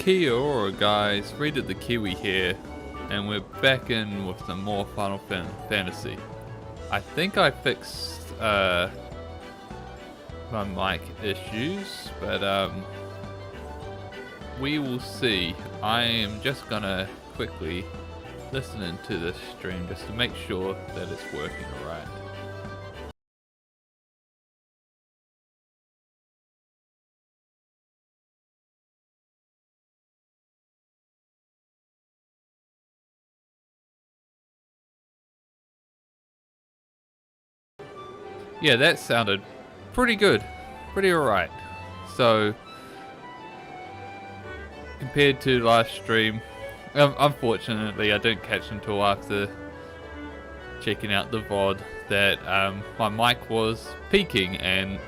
Kia ora guys, Read the Kiwi here, and we're back in with some more Final Fantasy. I think I fixed my mic issues, but we will see. I am just gonna quickly listen into this stream just to make sure that it's working alright. Yeah, that sounded pretty good, pretty alright. So, compared to last stream, unfortunately I didn't catch until after checking out the VOD that my mic was peaking and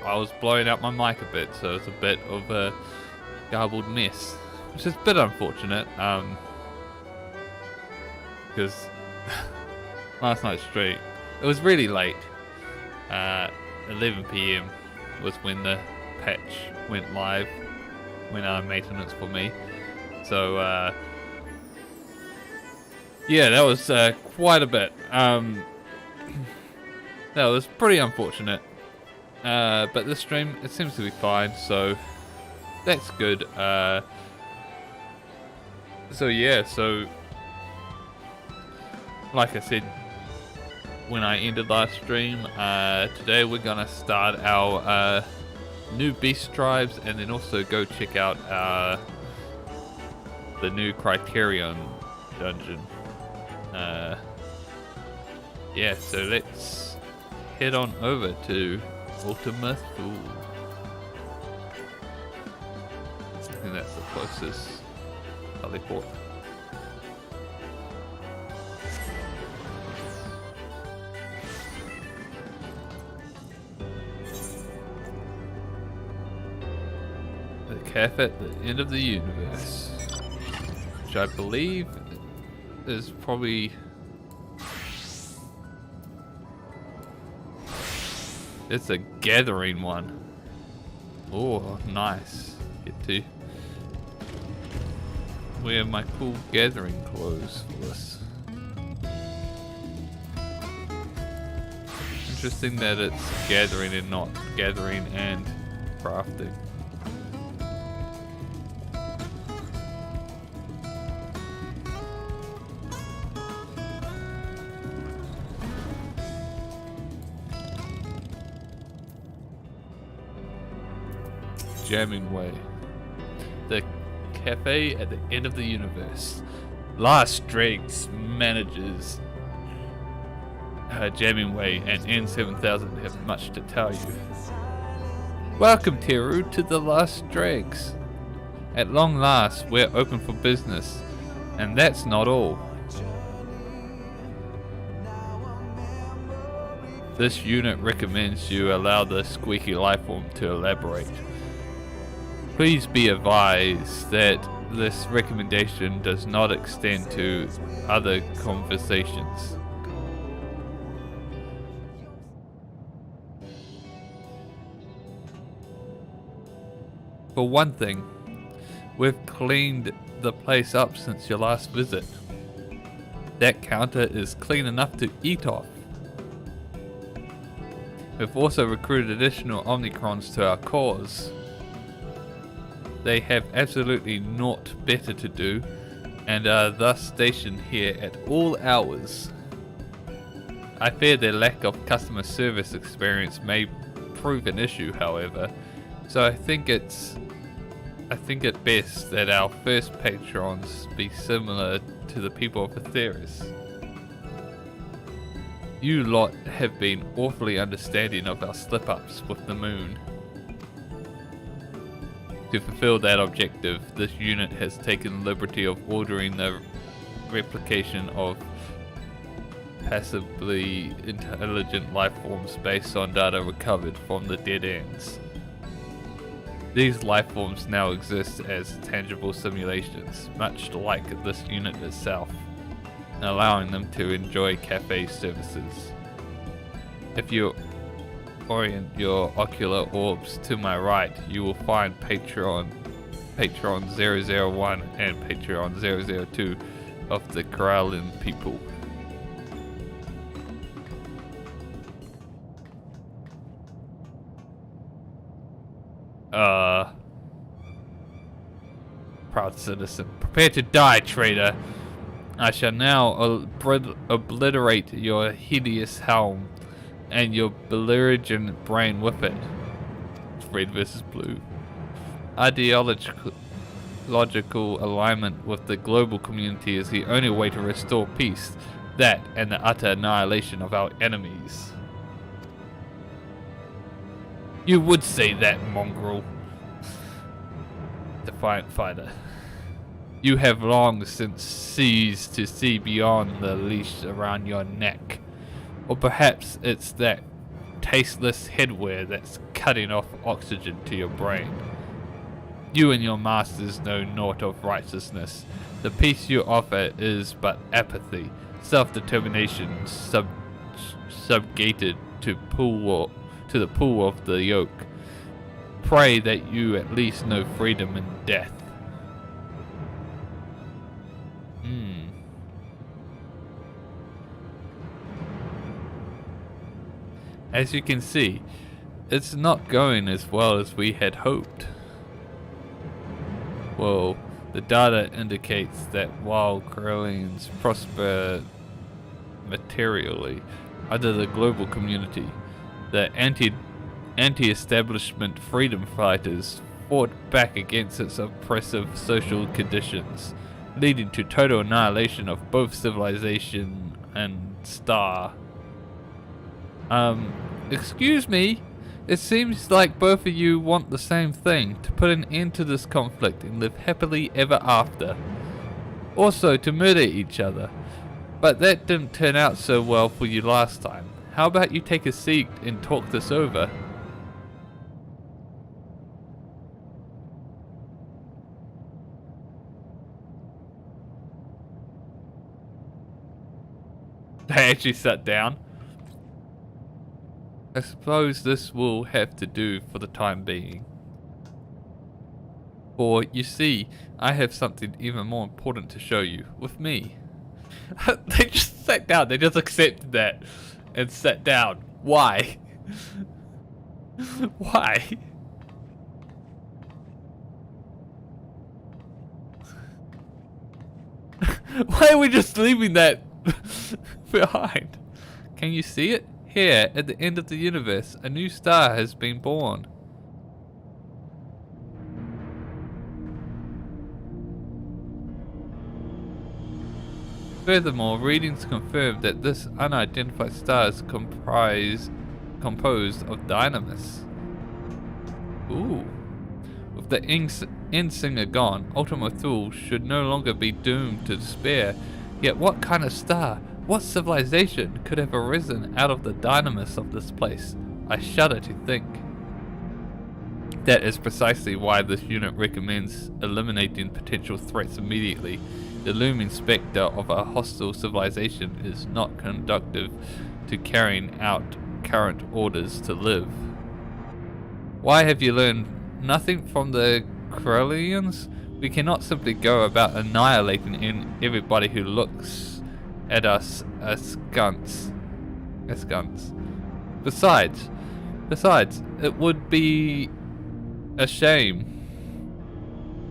I was blowing out my mic a bit, so it's a bit of a garbled mess, which is a bit unfortunate, because last night's stream, it was really late. 11 PM was when the patch went live, went out of maintenance for me. So yeah, that was quite a bit. That was pretty unfortunate. But this stream, it seems to be fine, so that's good. So yeah, so like I said when I ended last stream, today we're gonna start our new beast tribes and then also go check out the new Criterion dungeon. Yeah, so let's head on over to Ultima Thule. I think that's the closest teleport. Cafe at the end of the universe, which I believe is probably, it's a gathering one. Oh, nice. Get to wear my cool gathering clothes for this. Interesting that it's gathering and not gathering and crafting. Jamming Way, the cafe at the end of the universe. Last Dregs manages Jamming Way and N7000 have much to tell you. Welcome, Teru, to the Last Dregs. At long last, we're open for business, and that's not all. This unit recommends you allow the squeaky lifeform to elaborate. Please be advised that this recommendation does not extend to other conversations. For one thing, we've cleaned the place up since your last visit. That counter is clean enough to eat off. We've also recruited additional Omicrons to our cause. They have absolutely naught better to do and are thus stationed here at all hours. I fear their lack of customer service experience may prove an issue, however, so I think it best that our first patrons be similar to the people of Aetheris. You lot have been awfully understanding of our slip-ups with the moon. To fulfill that objective, this unit has taken the liberty of ordering the replication of passively intelligent lifeforms based on data recovered from the dead ends. These lifeforms now exist as tangible simulations, much like this unit itself, allowing them to enjoy cafe services. If you orient your ocular orbs to my right, you will find Patreon Patreon 001 and Patreon 002 of the Growlin people. Proud citizen, prepare to die, traitor. I shall now obliterate your hideous helm and your belligerent brain with it. Red versus blue. Ideological alignment with the global community is the only way to restore peace. That and the utter annihilation of our enemies. You would say that, mongrel. Defiant fighter. You have long since ceased to see beyond the leash around your neck. Or perhaps it's that tasteless headwear that's cutting off oxygen to your brain. You and your masters know naught of righteousness. The peace you offer is but apathy, self-determination subjugated to the pull of the yoke. Pray that you at least know freedom and death. As you can see, it's not going as well as we had hoped. Well, the data indicates that while Corellians prosper materially under the global community, the anti-establishment freedom fighters fought back against its oppressive social conditions, leading to total annihilation of both civilization and star. Excuse me, it seems like both of you want the same thing, to put an end to this conflict and live happily ever after. Also to murder each other. But that didn't turn out so well for you last time. How about you take a seat and talk this over? They actually sat down. I suppose this will have to do for the time being. For, you see, I have something even more important to show you, with me. They just sat down, they just accepted that, and sat down. Why? Why? Why are we just leaving that behind? Can you see it? Here, at the end of the universe, a new star has been born. Furthermore, readings confirm that this unidentified star is composed of dynamis. Ooh. With the end singer gone, Ultima Thule should no longer be doomed to despair. Yet what kind of star? What civilization could have arisen out of the dynamis of this place? I shudder to think. That is precisely why this unit recommends eliminating potential threats immediately. The looming spectre of a hostile civilization is not conducive to carrying out current orders to live. Why have you learned nothing from the Corellians? We cannot simply go about annihilating everybody who looks at us as skunks. Besides, it would be a shame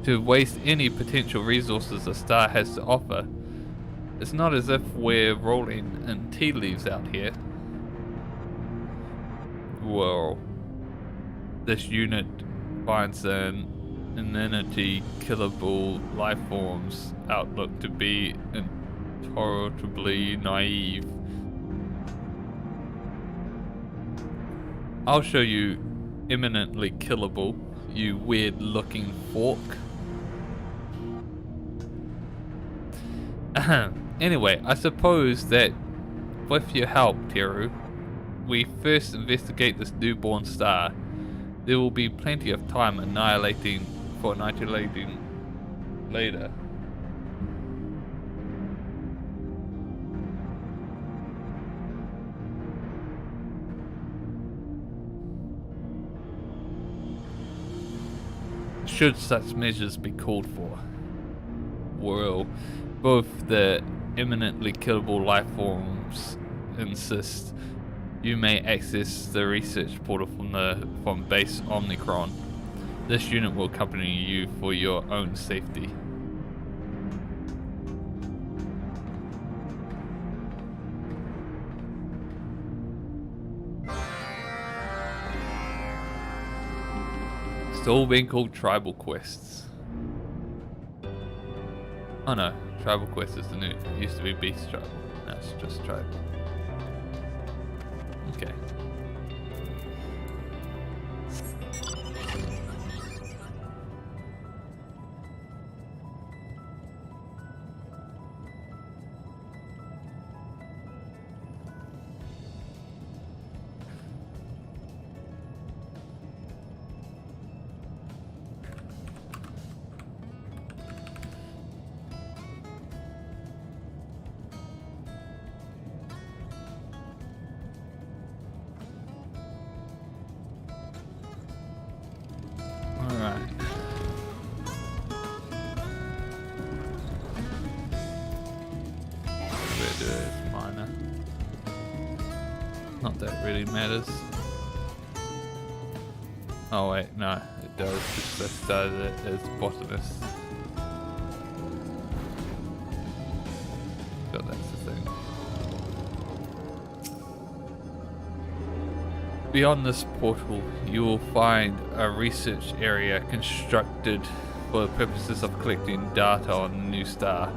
to waste any potential resources a star has to offer. It's not as if we're rolling in tea leaves out here. Well, this unit finds an inanity killable life forms outlook to be intolerably naive. I'll show you imminently killable, you weird looking fork. Anyway, I suppose that with your help, Teru, we first investigate this newborn star. There will be plenty of time annihilating later. should such measures be called for. While both the imminently killable life forms insist, you may access the research portal from base Omicron. This unit will accompany you for your own safety. It's all been called tribal quests. Oh no, tribal quest is the new. It used to be beast tribal. Now it's just tribal. Okay. Minor. Not that really matters. Oh wait, no, it does. I started it as botanist. So that's the thing. Beyond this portal, you will find a research area constructed for the purposes of collecting data on the new star.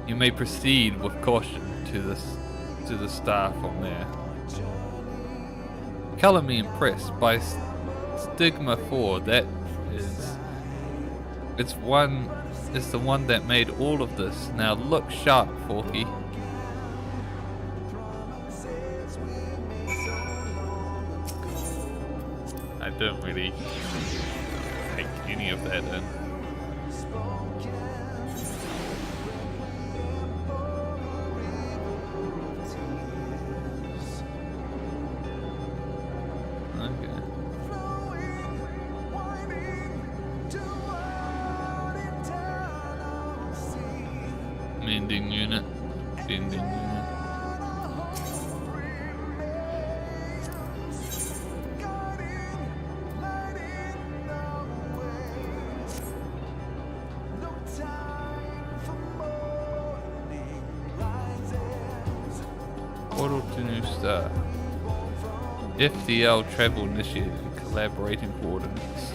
You may proceed with caution to the star from there. Color me impressed by Stigma 4. That is, it's the one that made all of this. Now look sharp, Forky. I don't really take any of that in. Mending unit. Bending unit. Portal to new star. FDL travel initiated. Collaborating coordinates.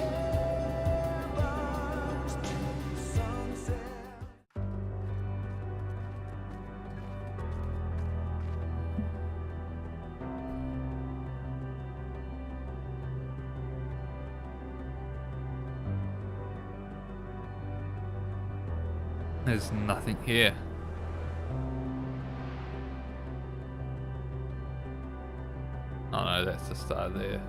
There's nothing here. Oh no, that's the star there.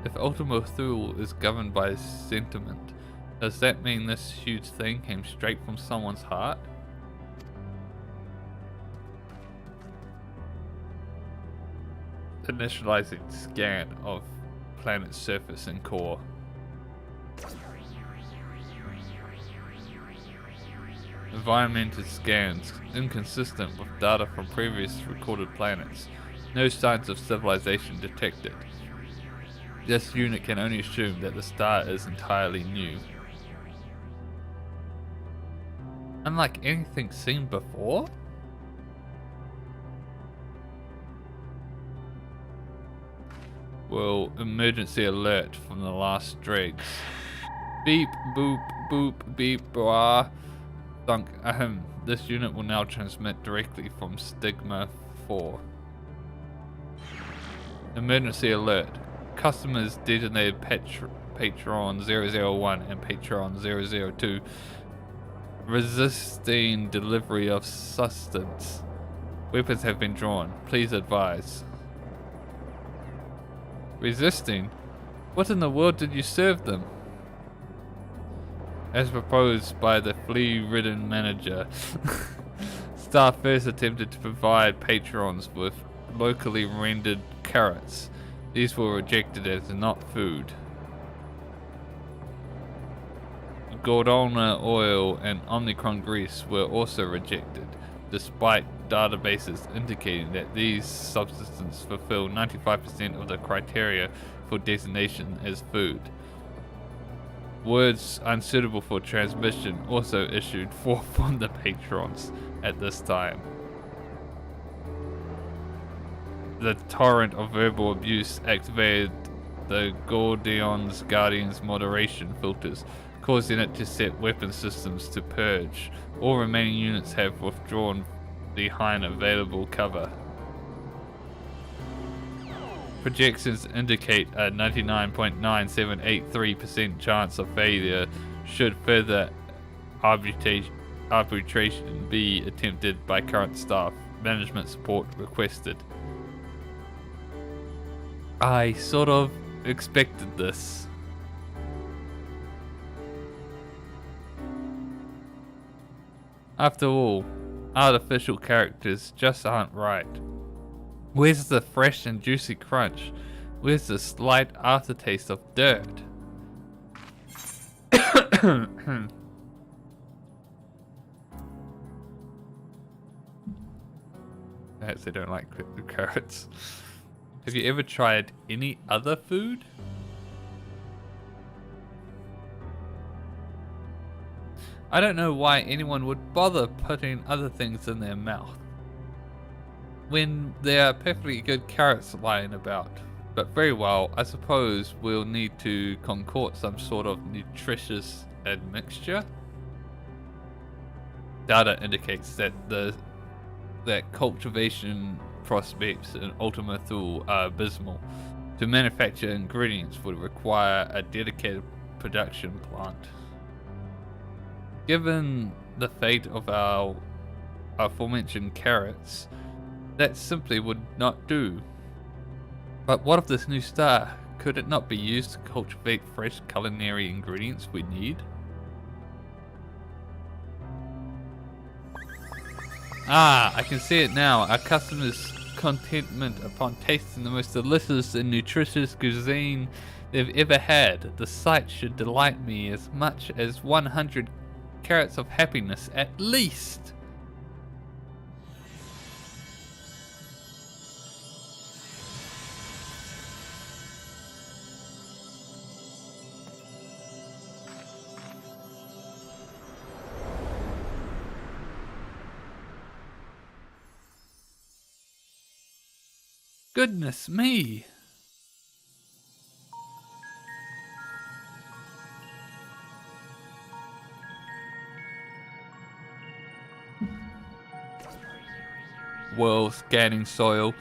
If Ultima Thule is governed by sentiment, does that mean this huge thing came straight from someone's heart? Initializing scan of planet's surface and core. Environmental scans inconsistent with data from previous recorded planets. No signs of civilization detected. This unit can only assume that the star is entirely new. Unlike anything seen before? Well, emergency alert from the last dregs. Beep, boop, boop, beep, blah. Thunk, ahem. This unit will now transmit directly from Stigma 4. Emergency alert. Customers designated Patron 001 and Patron 002 resisting delivery of sustenance. Weapons have been drawn. Please advise. Resisting? What in the world did you serve them? As proposed by the flea-ridden manager, staff first attempted to provide patrons with locally rendered carrots. These were rejected as not food. Gordona oil and Omicron grease were also rejected, despite databases indicating that these substances fulfill 95% of the criteria for designation as food. Words unsuitable for transmission also issued forth from the patrons at this time. The torrent of verbal abuse activated the Gordian's Guardian's moderation filters, causing it to set weapon systems to purge. All remaining units have withdrawn behind available cover. Projections indicate a 99.9783% chance of failure should further arbitration be attempted by current staff. Management support requested. I sort of expected this. After all, artificial characters just aren't right. Where's the fresh and juicy crunch? Where's the slight aftertaste of dirt? Perhaps they don't like carrots. Have you ever tried any other food? I don't know why anyone would bother putting other things in their mouth when there are perfectly good carrots lying about. But very well, I suppose we'll need to concoct some sort of nutritious admixture. Data indicates that cultivation prospects in Ultima Thule are abysmal. To manufacture ingredients would require a dedicated production plant. Given the fate of our aforementioned carrots, that simply would not do. But what of this new star? Could it not be used to cultivate fresh culinary ingredients we need? Ah, I can see it now. Our customers' contentment upon tasting the most delicious and nutritious cuisine they've ever had. The sight should delight me as much as 100 carrots of happiness at least. Goodness me. Well, scanning soil,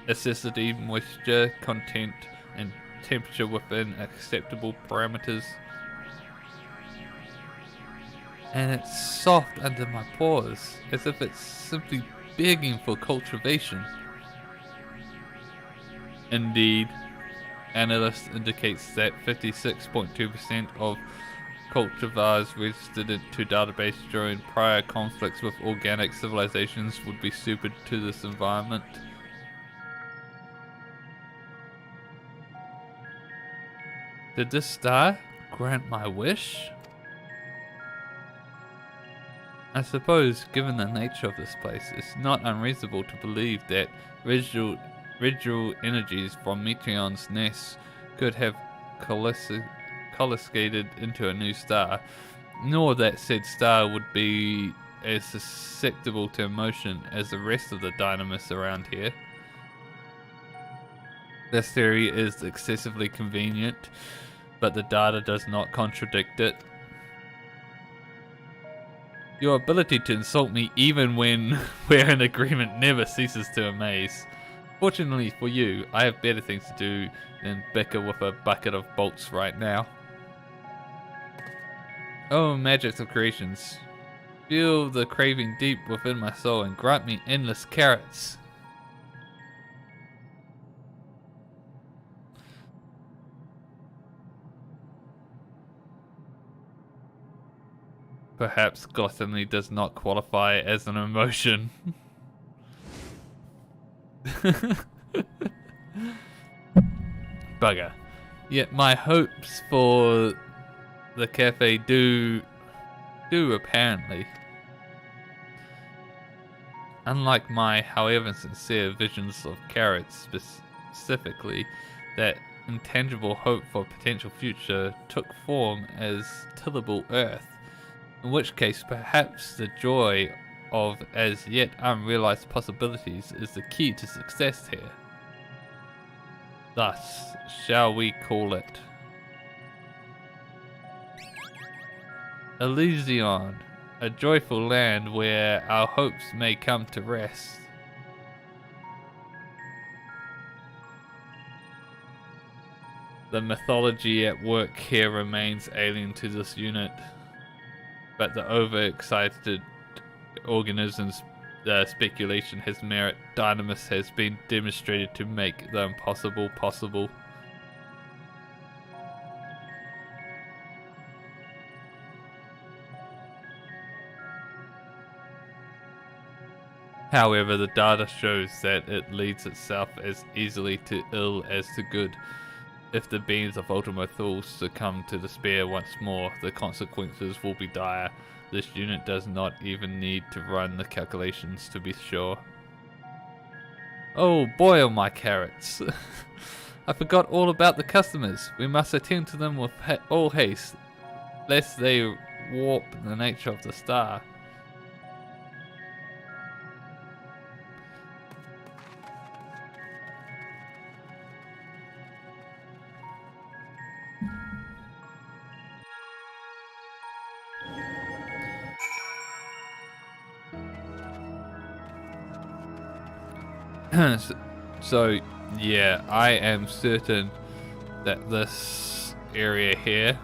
acidity, moisture, content, and temperature within acceptable parameters. And it's soft under my paws, as if it's simply begging for cultivation. Indeed, analyst indicates that 56.2% of cultivars registered into database during prior conflicts with organic civilizations would be suited to this environment. Did this star grant my wish? I suppose, given the nature of this place, it's not unreasonable to believe that residual energies from Metreon's nest could have coruscated into a new star, nor that said star would be as susceptible to motion as the rest of the dynamists around here. This theory is excessively convenient, but the data does not contradict it. Your ability to insult me even when we're in agreement never ceases to amaze. Fortunately for you, I have better things to do than bicker with a bucket of bolts right now. Oh, magics of creations. Feel the craving deep within my soul and grant me endless carrots. Perhaps gluttony does not qualify as an emotion. Bugger. Yet my hopes for the cafe do apparently. Unlike my, however sincere, visions of carrots specifically, that intangible hope for a potential future took form as tillable earth, in which case perhaps the joy of as yet unrealized possibilities is the key to success here. Thus, shall we call it Elysion, a joyful land where our hopes may come to rest. The mythology at work here remains alien to this unit, but the overexcited organism's speculation has merit. Dynamis has been demonstrated to make the impossible possible. However, the data shows that it leads itself as easily to ill as to good. If the beings of Ultima Thule succumb to despair once more, the consequences will be dire. This unit does not even need to run the calculations to be sure. Oh, boil my carrots. I forgot all about the customers. We must attend to them with all haste, lest they warp the nature of the star. So, yeah, I am certain that this area here...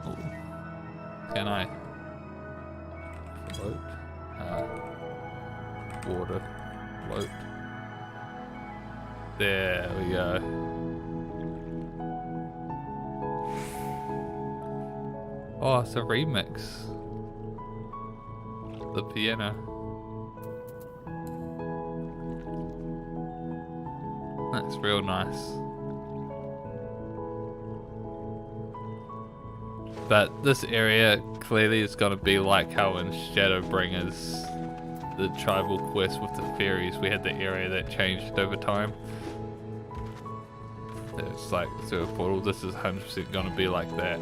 Ooh. Can I float? Water float. There we go. Oh, it's a remix. The piano. That's real nice. But this area clearly is going to be like how in Shadowbringers, the tribal quest with the fairies, we had the area that changed over time. It's like through a portal. This is 100% going to be like that.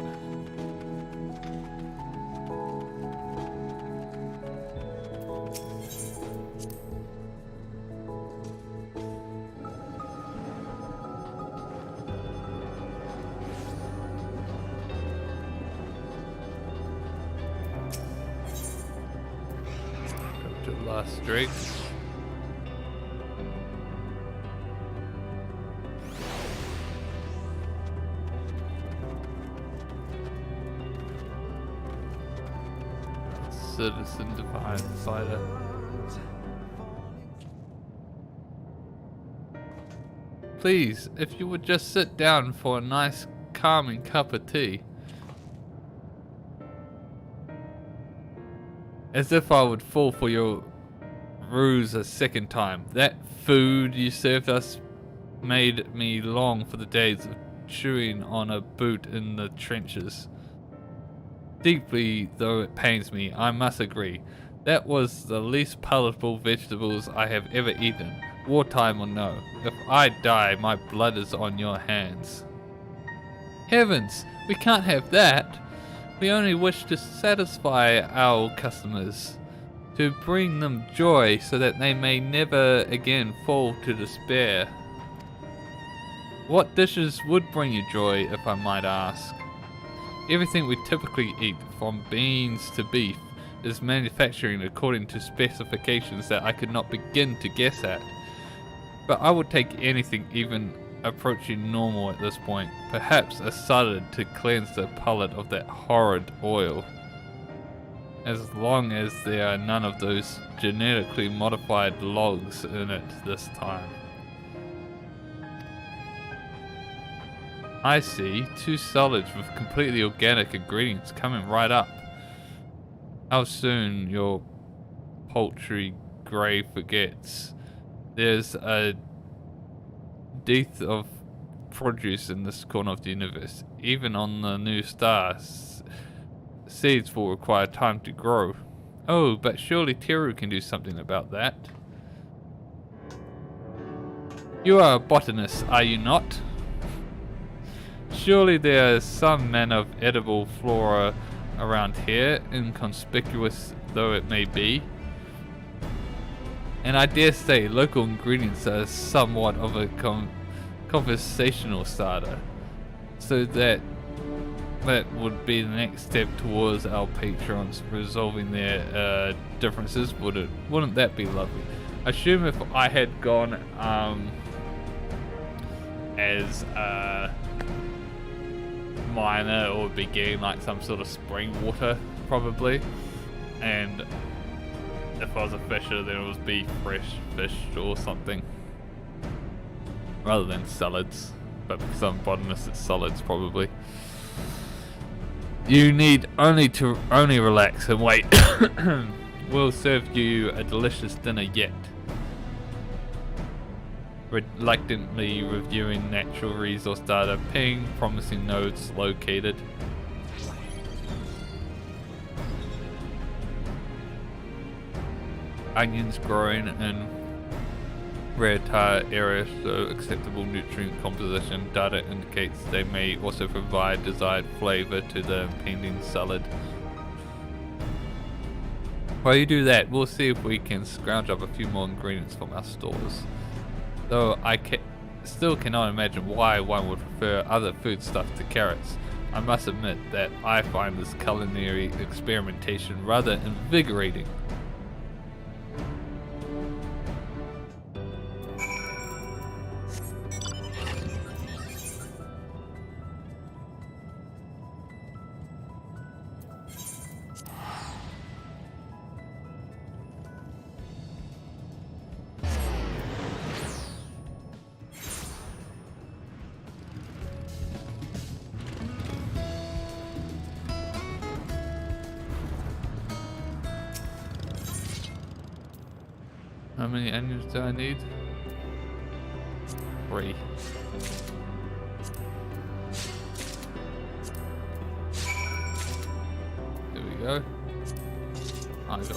Last drink. Citizen Divine Cider. Please, if you would just sit down for a nice calming cup of tea. As if I would fall for your ruse a second time. That food you served us made me long for the days of chewing on a boot in the trenches. Deeply though it pains me, I must agree, that was the least palatable vegetables I have ever eaten, wartime or no. If I die, my blood is on your hands. Heavens, we can't have that. We only wish to satisfy our customers, to bring them joy so that they may never again fall to despair. What dishes would bring you joy, if I might ask? Everything we typically eat, from beans to beef, is manufacturing according to specifications that I could not begin to guess at. But I would take anything even approaching normal at this point, perhaps a salad to cleanse the palate of that horrid oil. As long as there are none of those genetically modified logs in it this time. I see, 2 salads with completely organic ingredients coming right up. How soon your paltry Gray forgets. There's a dearth of produce in this corner of the universe. Even on the new stars, seeds will require time to grow. Oh, but surely Teru can do something about that. You are a botanist, are you not? Surely there is some manner of edible flora around here, inconspicuous though it may be. And I dare say local ingredients are somewhat of a conversational starter. So that would be the next step towards our patrons resolving their differences, wouldn't that be lovely? Assume if I had gone as a miner, or would be getting like some sort of spring water probably, and if I was a fisher then it would be fresh fish or something rather than salads, but because I'm a botanist it's salads probably. You need only relax and wait. We'll serve you a delicious dinner yet. Reluctantly reviewing natural resource data, ping, promising nodes located. Onions growing in raretar areas, so acceptable nutrient composition. Data indicates they may also provide desired flavor to the impending salad. While you do that, we'll see if we can scrounge up a few more ingredients from our stores. Though I still cannot imagine why one would prefer other foodstuff to carrots. I must admit that I find this culinary experimentation rather invigorating. How many onions do I need? 3. There we go. I got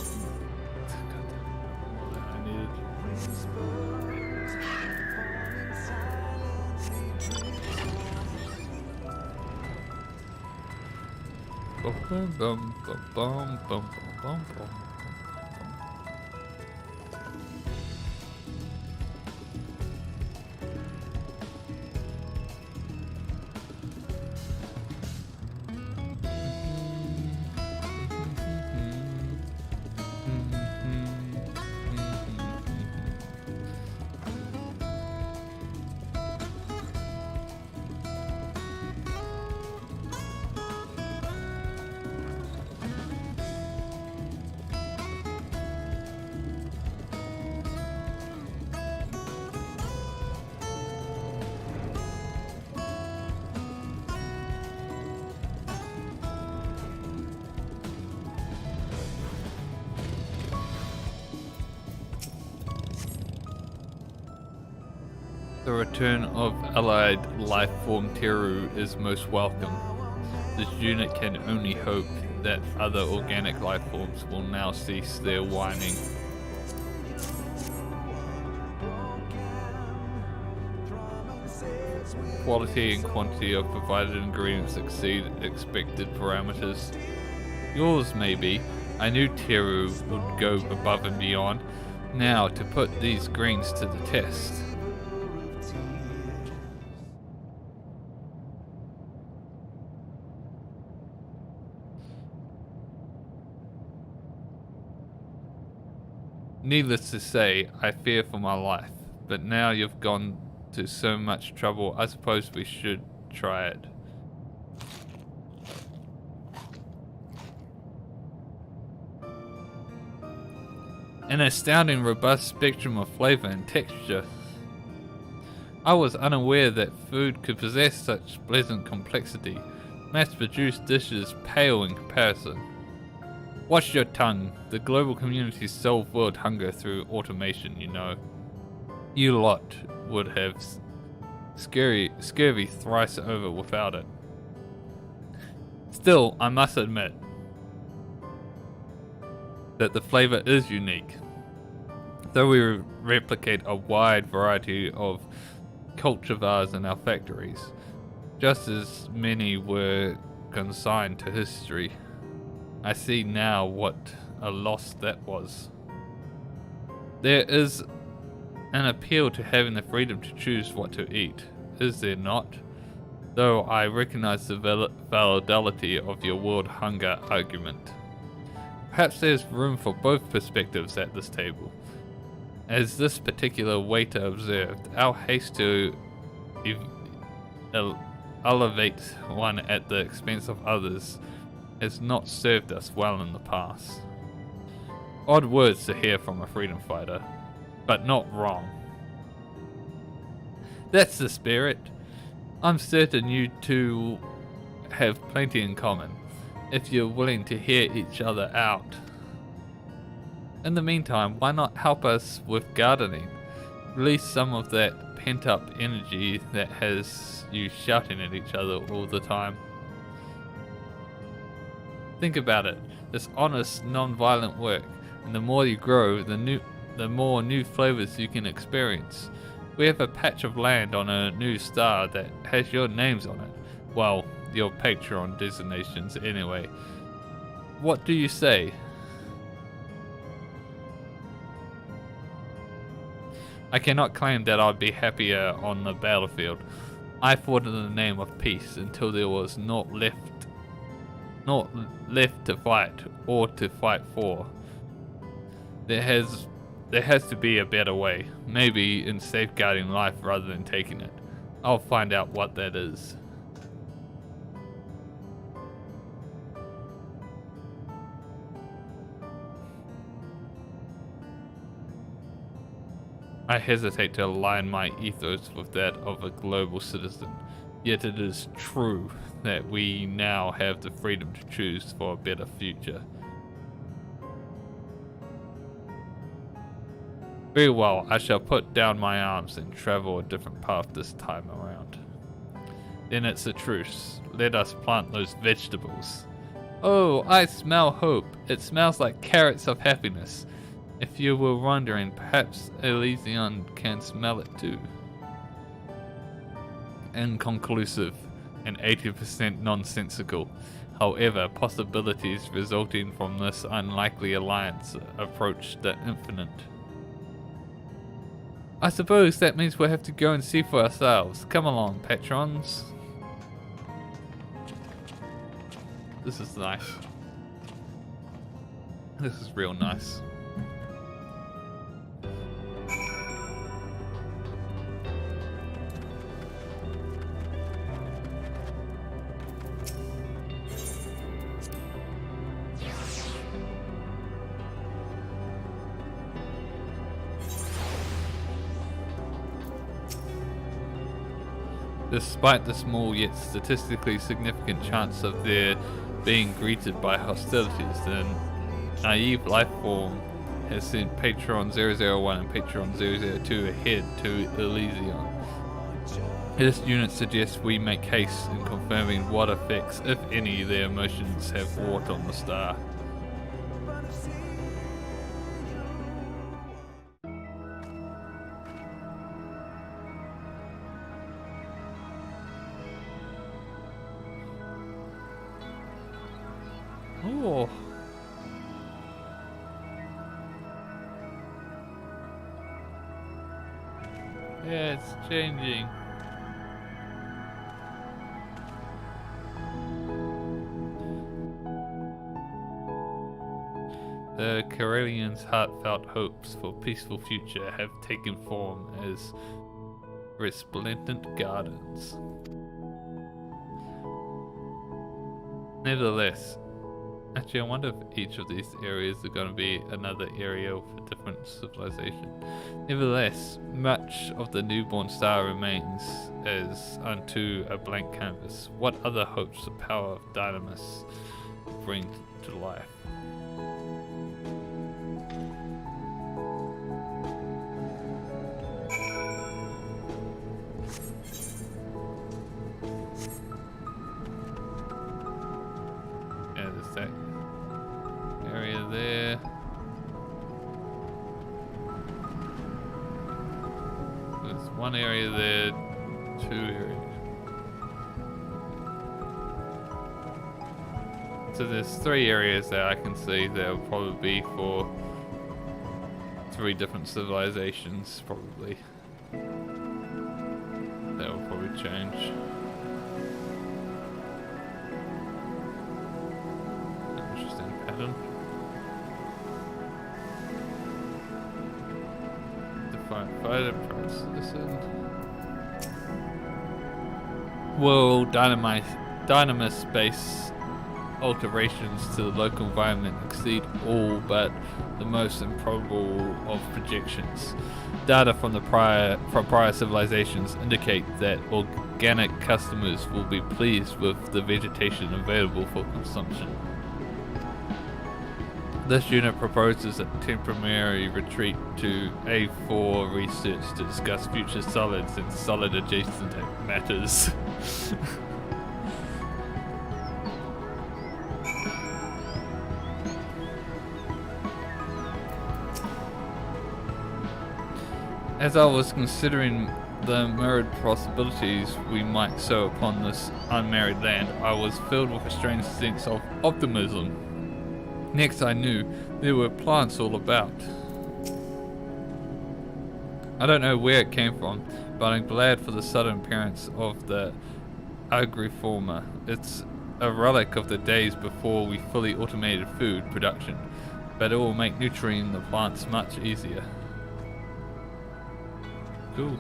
more than I needed. Bum bum bum bum bum bum bum. The return of allied lifeform Teru is most welcome. This unit can only hope that other organic lifeforms will now cease their whining. Quality and quantity of provided ingredients exceed expected parameters. Yours, maybe. I knew Teru would go above and beyond. Now, to put these greens to the test. Needless to say, I fear for my life, but now you've gone to so much trouble, I suppose we should try it. An astounding robust spectrum of flavor and texture. I was unaware that food could possess such pleasant complexity. Mass-produced dishes pale in comparison. Watch your tongue. The global community solved world hunger through automation, you know. You lot would have scurvy thrice over without it. Still, I must admit that the flavor is unique. Though we replicate a wide variety of cultivars in our factories, just as many were consigned to history. I see now what a loss that was. There is an appeal to having the freedom to choose what to eat, is there not? Though I recognize the validity of your world hunger argument. Perhaps there's room for both perspectives at this table. As this particular waiter observed, our haste to elevate one at the expense of others has not served us well in the past. Odd words to hear from a freedom fighter, but not wrong. That's the spirit. I'm certain you two have plenty in common, if you're willing to hear each other out. In the meantime, why not help us with gardening? Release some of that pent-up energy that has you shouting at each other all the time. Think about it. It's honest, non-violent work, and the more you grow, the more new flavors you can experience. We have a patch of land on a new star that has your names on it. Well, your Patreon designations anyway. What do you say? I cannot claim that I'd be happier on the battlefield. I fought in the name of peace until there was naught left to fight or to fight for. There has to be a better way, maybe in safeguarding life rather than taking it. I'll find out what that is. I hesitate to align my ethos with that of a global citizen, yet it is true that we now have the freedom to choose for a better future. Very well, I shall put down my arms and travel a different path this time around. Then it's a truce. Let us plant those vegetables. Oh, I smell hope. It smells like carrots of happiness. If you were wondering, perhaps Elysian can smell it too. Inconclusive and 80% nonsensical. However, possibilities resulting from this unlikely alliance approach the infinite. I suppose that means we'll have to go and see for ourselves. Come along, patrons. This is nice. This is real nice. Despite the small yet statistically significant chance of their being greeted by hostilities, the naive life form has sent Patron 001 and Patron 002 ahead to Elysian. This unit suggests we make haste in confirming what effects, if any, their emotions have wrought on the star. Oh. Yeah, it's changing. The Karelians' heartfelt hopes for peaceful future have taken form as resplendent gardens. Nevertheless, actually, I wonder if each of these areas are going to be another area of a different civilization. Nevertheless, much of the newborn star remains as unto a blank canvas. What other hopes the power of Dynamis bring to life? one area there, 2 areas. So there's 3 areas that I can see that will probably be for 3 different civilizations, probably. That will probably change. Interesting pattern. Define fighter process. Will dynamis space alterations to the local environment exceed all but the most improbable of projections. Data from prior civilizations indicate that organic customers will be pleased with the vegetation available for consumption. This unit proposes a temporary retreat to A4 research to discuss future solids and solid adjacent matters. As I was considering the myriad possibilities we might sow upon this unmarried land, I was filled with a strange sense of optimism. Next I knew there were plants all about. I don't know where it came from, but I'm glad for the sudden appearance of the agriforma. It's a relic of the days before we fully automated food production, but it will make nurturing the plants much easier. Cool.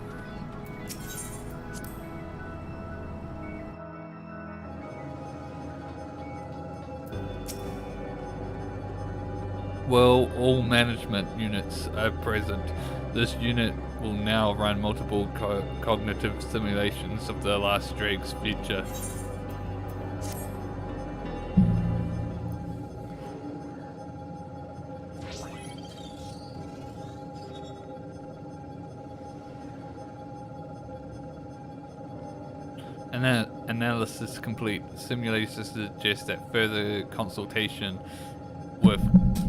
Well, all management units are present. This unit will now run multiple cognitive simulations of the last Drake's future. Analysis complete. Simulations suggest that further consultation with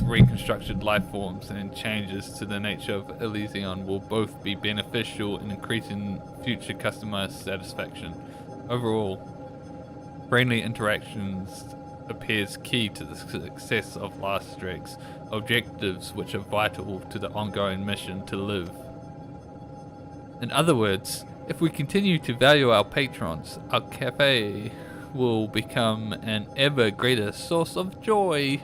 reconstructed life forms and changes to the nature of Elysion will both be beneficial in increasing future customer satisfaction. Overall, friendly interactions appears key to the success of Last Drake's objectives, which are vital to the ongoing mission to live. In other words, if we continue to value our patrons, our cafe will become an ever greater source of joy.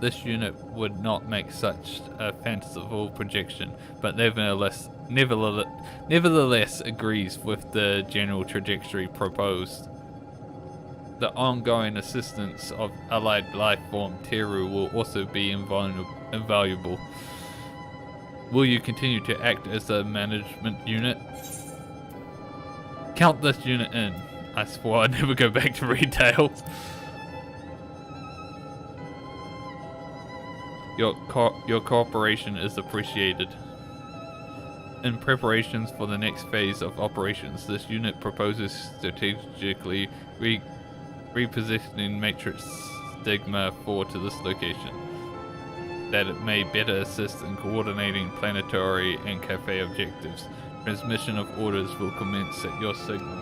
This unit would not make such a fanciful projection, but nevertheless agrees with the general trajectory proposed. The ongoing assistance of allied life form Teru will also be invaluable. Will you continue to act as a management unit? Count this unit in. I swore I'd never go back to retail. Your cooperation is appreciated. In preparations for the next phase of operations, this unit proposes strategically repositioning Matrix Stigma 4 to this location, that it may better assist in coordinating planetary and cafe objectives. Transmission of orders will commence at your signal.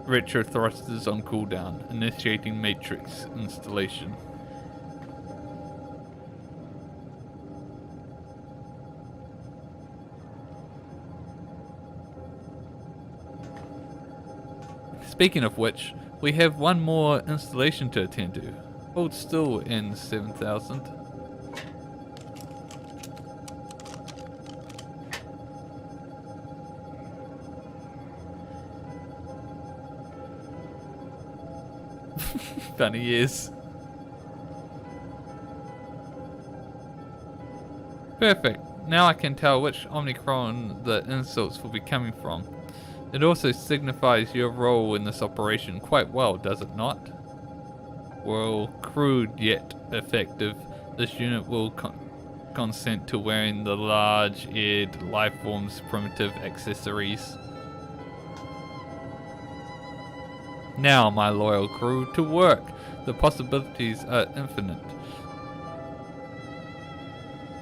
Retro thrusters on cooldown, initiating matrix installation. Speaking of which, we have one more installation to attend to. Hold still in 7000. Funny years. Perfect. Now I can tell which Omicron the insults will be coming from. It also signifies your role in this operation quite well, does it not? Well, crude yet effective, this unit will consent to wearing the large-eared lifeform's primitive accessories. Now, my loyal crew, to work! The possibilities are infinite.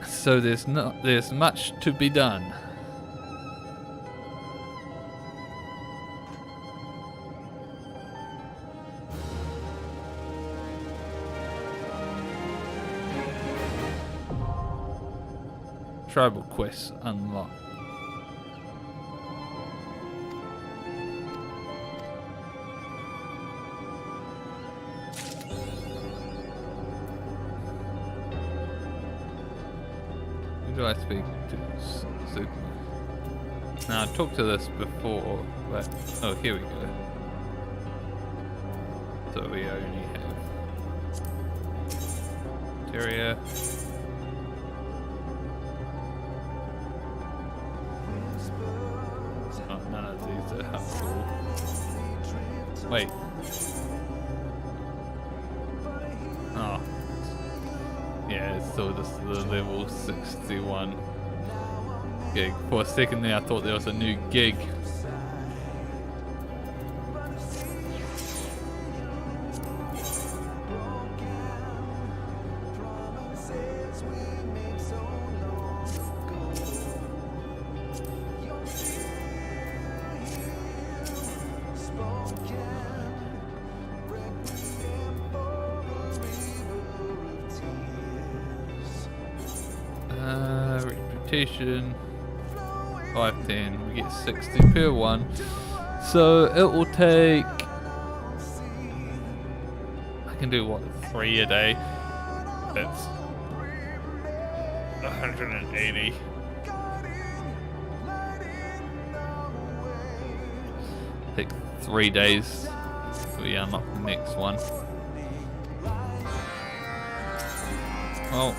So there's much to be done. Tribal quests unlocked. Who do I speak to? Super. Now I talked to this before, but oh, here we go. So we only have Terrier. Oh, none of these are helpful. Wait. Oh. Yeah, it's still just the level 61 gig. For a second there I thought there was a new gig. Reputation 510, we get 60 per one, so it will take, I can do what, 3 a day, that's 180. Take 3 days till we unlock the next one. Well,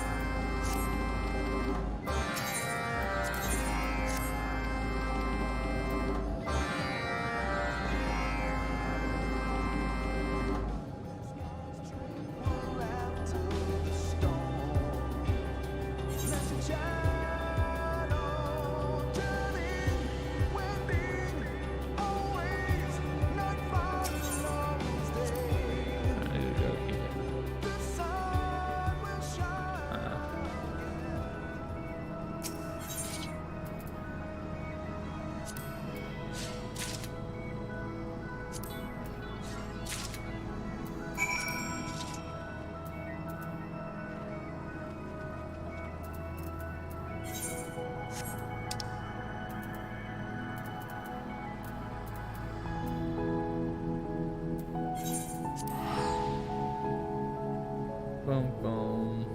boom, boom.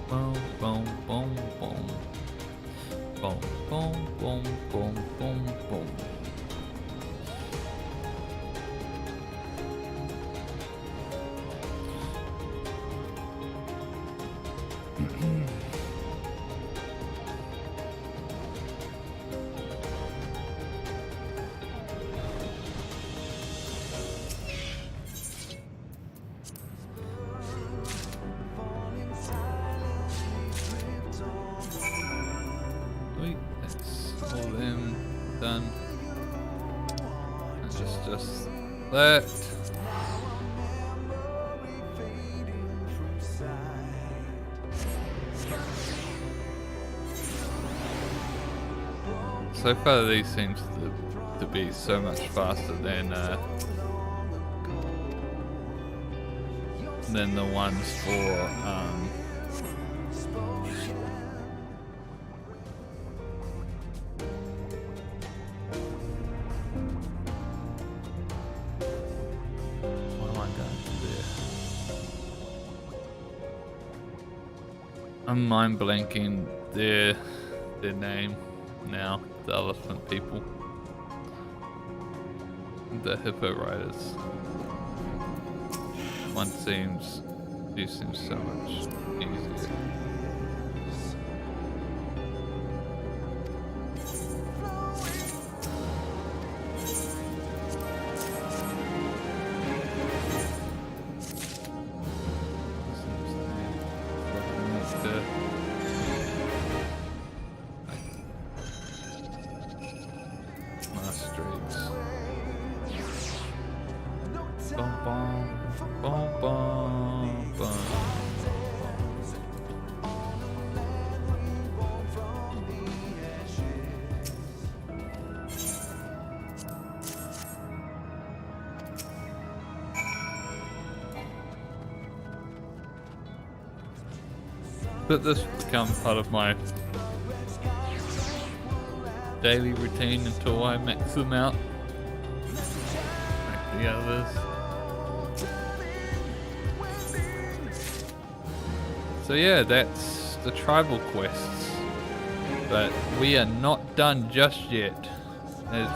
Boom, boom, boom, boom. Boom, boom, boom, boom, boom, boom. Sweet, that's all them done. That's just that. So far these seems to be so much faster than the ones for what am I going to there? I'm mind blanking their name now, the elephant people. The hippo riders. One seems so much easier. But this becomes part of my daily routine until I max them out like the others. So yeah, that's the tribal quests, but we are not done just yet, as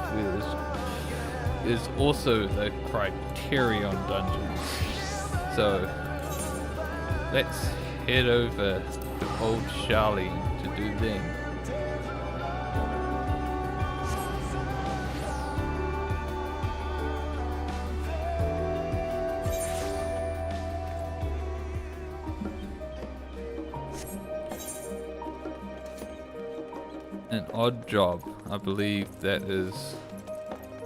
is also the Criterion dungeons. So let's head over to old Charlie to do them. An odd job, I believe that is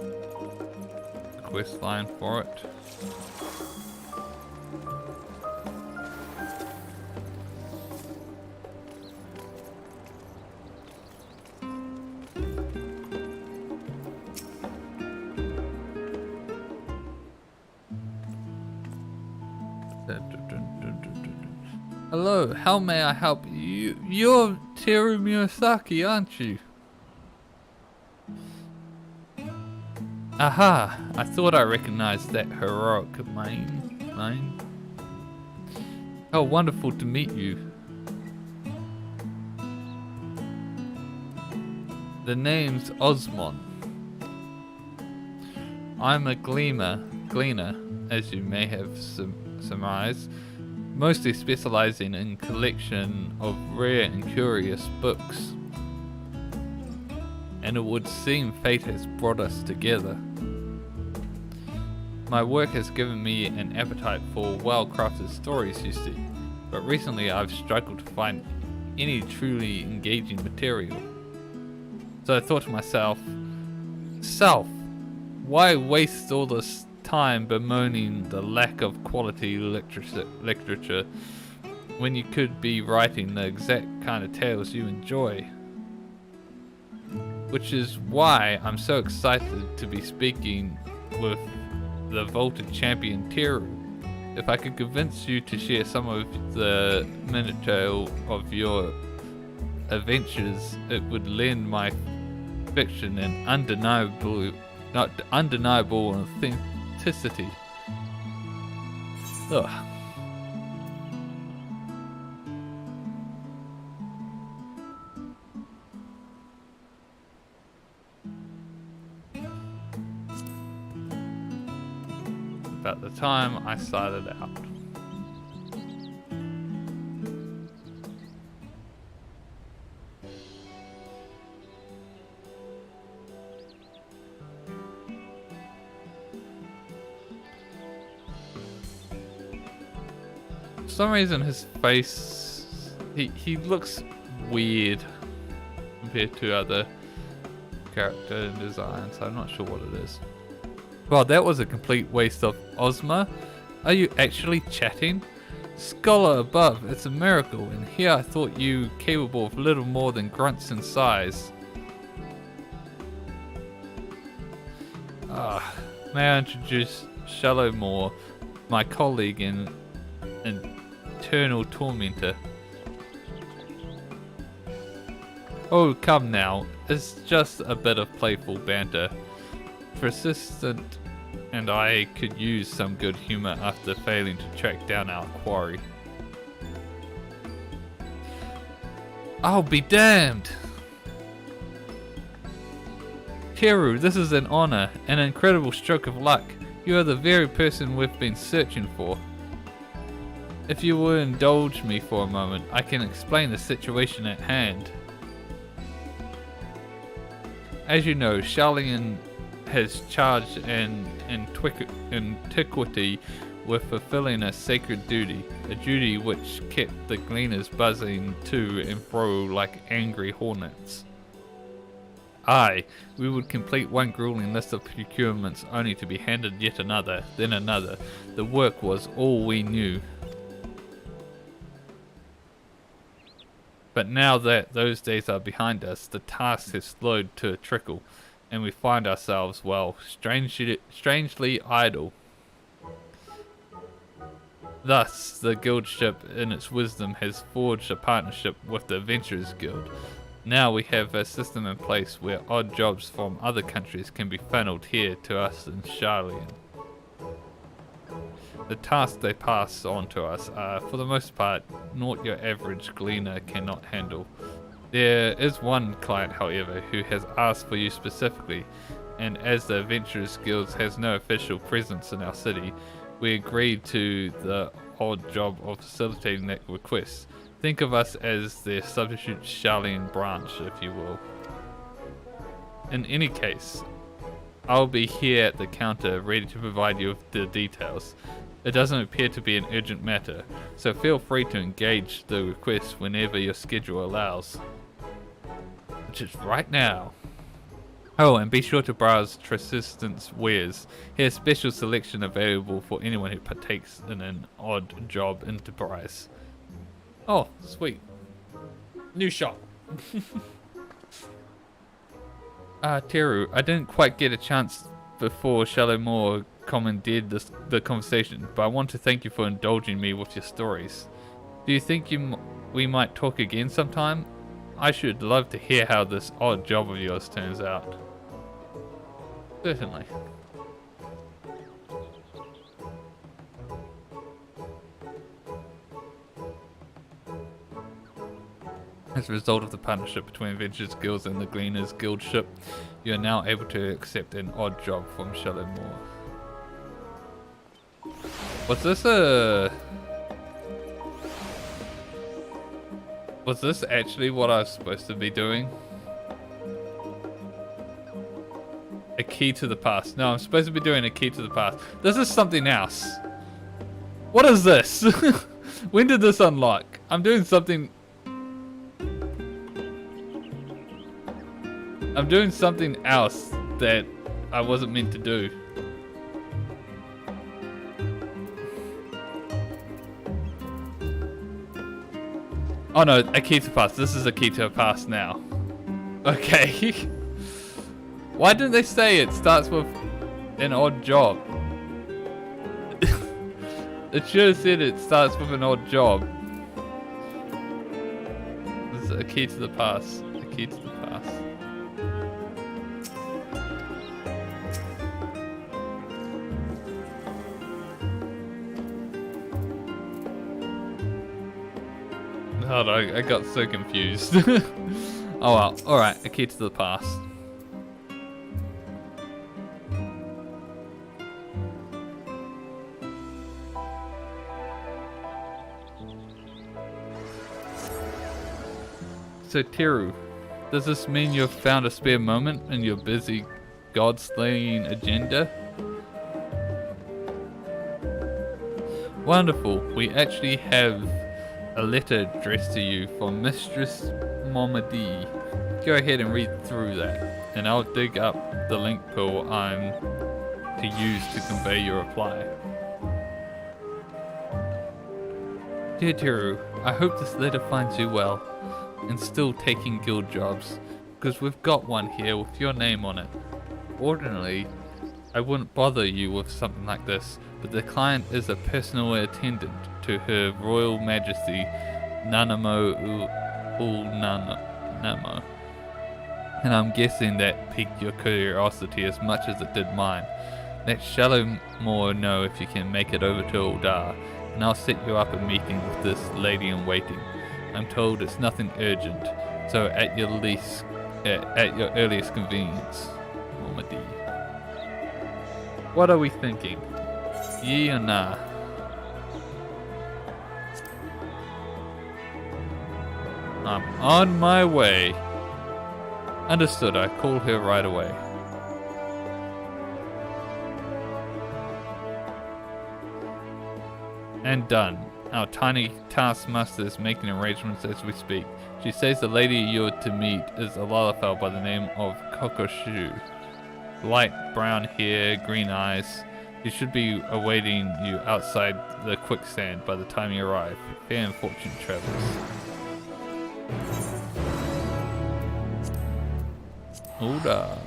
the quest line for it. Hello, how may I help you? You're Teru Miyazaki, aren't you? Aha! I thought I recognized that heroic mane. How wonderful to meet you. The name's Osmond. I'm a gleaner, as you may have surmised, mostly specializing in collection of rare and curious books. And it would seem fate has brought us together. My work has given me an appetite for well-crafted stories, you see, but recently I've struggled to find any truly engaging material. So I thought to myself, why waste all this time bemoaning the lack of quality literature when you could be writing the exact kind of tales you enjoy? Which is why I'm so excited to be speaking with the vaulted champion Teru. If I could convince you to share some of the minutiae of your adventures, it would lend my fiction an undeniable authenticity. Ugh. About the time I started out. For some reason his face, he looks weird compared to other character designs. I'm not sure what it is. Well, that was a complete waste of Ozma. Are you actually chatting? Scholar above, it's a miracle, and here I thought you capable of little more than grunts in size. May I introduce Shallow Moore, my colleague and eternal tormentor. Oh, come now, it's just a bit of playful banter. Persistent and I could use some good humor after failing to track down our quarry. I'll be damned! Teru, this is an honor, an incredible stroke of luck. You are the very person we've been searching for. If you will indulge me for a moment, I can explain the situation at hand. As you know, Charlian has charged an antiquity with fulfilling a sacred duty, a duty which kept the gleaners buzzing to and fro like angry hornets. Aye, we would complete one grueling list of procurements only to be handed yet another, then another. The work was all we knew. But now that those days are behind us, the task has slowed to a trickle, and we find ourselves, well, strangely idle. Thus, the guildship, in its wisdom, has forged a partnership with the Adventurers Guild. Now we have a system in place where odd jobs from other countries can be funneled here to us in Charlian. The tasks they pass on to us are, for the most part, not your average gleaner cannot handle. There is one client, however, who has asked for you specifically, and as the Adventurers Guild has no official presence in our city, we agreed to the odd job of facilitating that request. Think of us as their substitute Charlian branch, if you will. In any case, I'll be here at the counter ready to provide you with the details. It doesn't appear to be an urgent matter, so feel free to engage the request whenever your schedule allows. Which is right now. Oh, and be sure to browse Persistence Wares. Here's special selection available for anyone who partakes in an odd job enterprise. Oh, sweet. New shop. Teru, I didn't quite get a chance before Shallow Moore commandeered the conversation, but I want to thank you for indulging me with your stories. Do you think we might talk again sometime? I should love to hear how this odd job of yours turns out. Certainly. As a result of the partnership between Adventurers Guilds and the Gleaners Guildship, you are now able to accept an odd job from Shallow Moore. Was this actually what I was supposed to be doing? A key to the past. No, I'm supposed to be doing a key to the past. This is something else. What is this? When did this unlock? I'm doing something... I'm doing something else that I wasn't meant to do. Oh no, a key to past. This is a key to a past now. Okay. Why didn't they say it starts with an odd job? It should have said it starts with an odd job. This is a key to the past. A key to the past. Hold on, I got so confused. Oh well, alright, a key to the past. So Teru, does this mean you've found a spare moment in your busy god-slaying agenda? Wonderful, we actually have a letter addressed to you from Mistress Momadi. Go ahead and read through that, and I'll dig up the link pool I'm to use to convey your reply. Dear Teru, I hope this letter finds you well, and still taking guild jobs, because we've got one here with your name on it. Ordinarily, I wouldn't bother you with something like this, but the client is a personal attendant to Her Royal Majesty Nanamo Namo. And I'm guessing that piqued your curiosity as much as it did mine. Let Shalomore know if you can make it over to Uldar, and I'll set you up a meeting with this lady in waiting. I'm told it's nothing urgent, so at your earliest convenience. Omadi. What are we thinking? Ye or nah? I'm on my way. Understood, I call her right away. And done. Our tiny taskmaster is making arrangements as we speak. She says the lady you're to meet is a Lalafell by the name of Kokoshu. Light brown hair, green eyes. She should be awaiting you outside the quicksand by the time you arrive. Fair and fortune travels. Oda.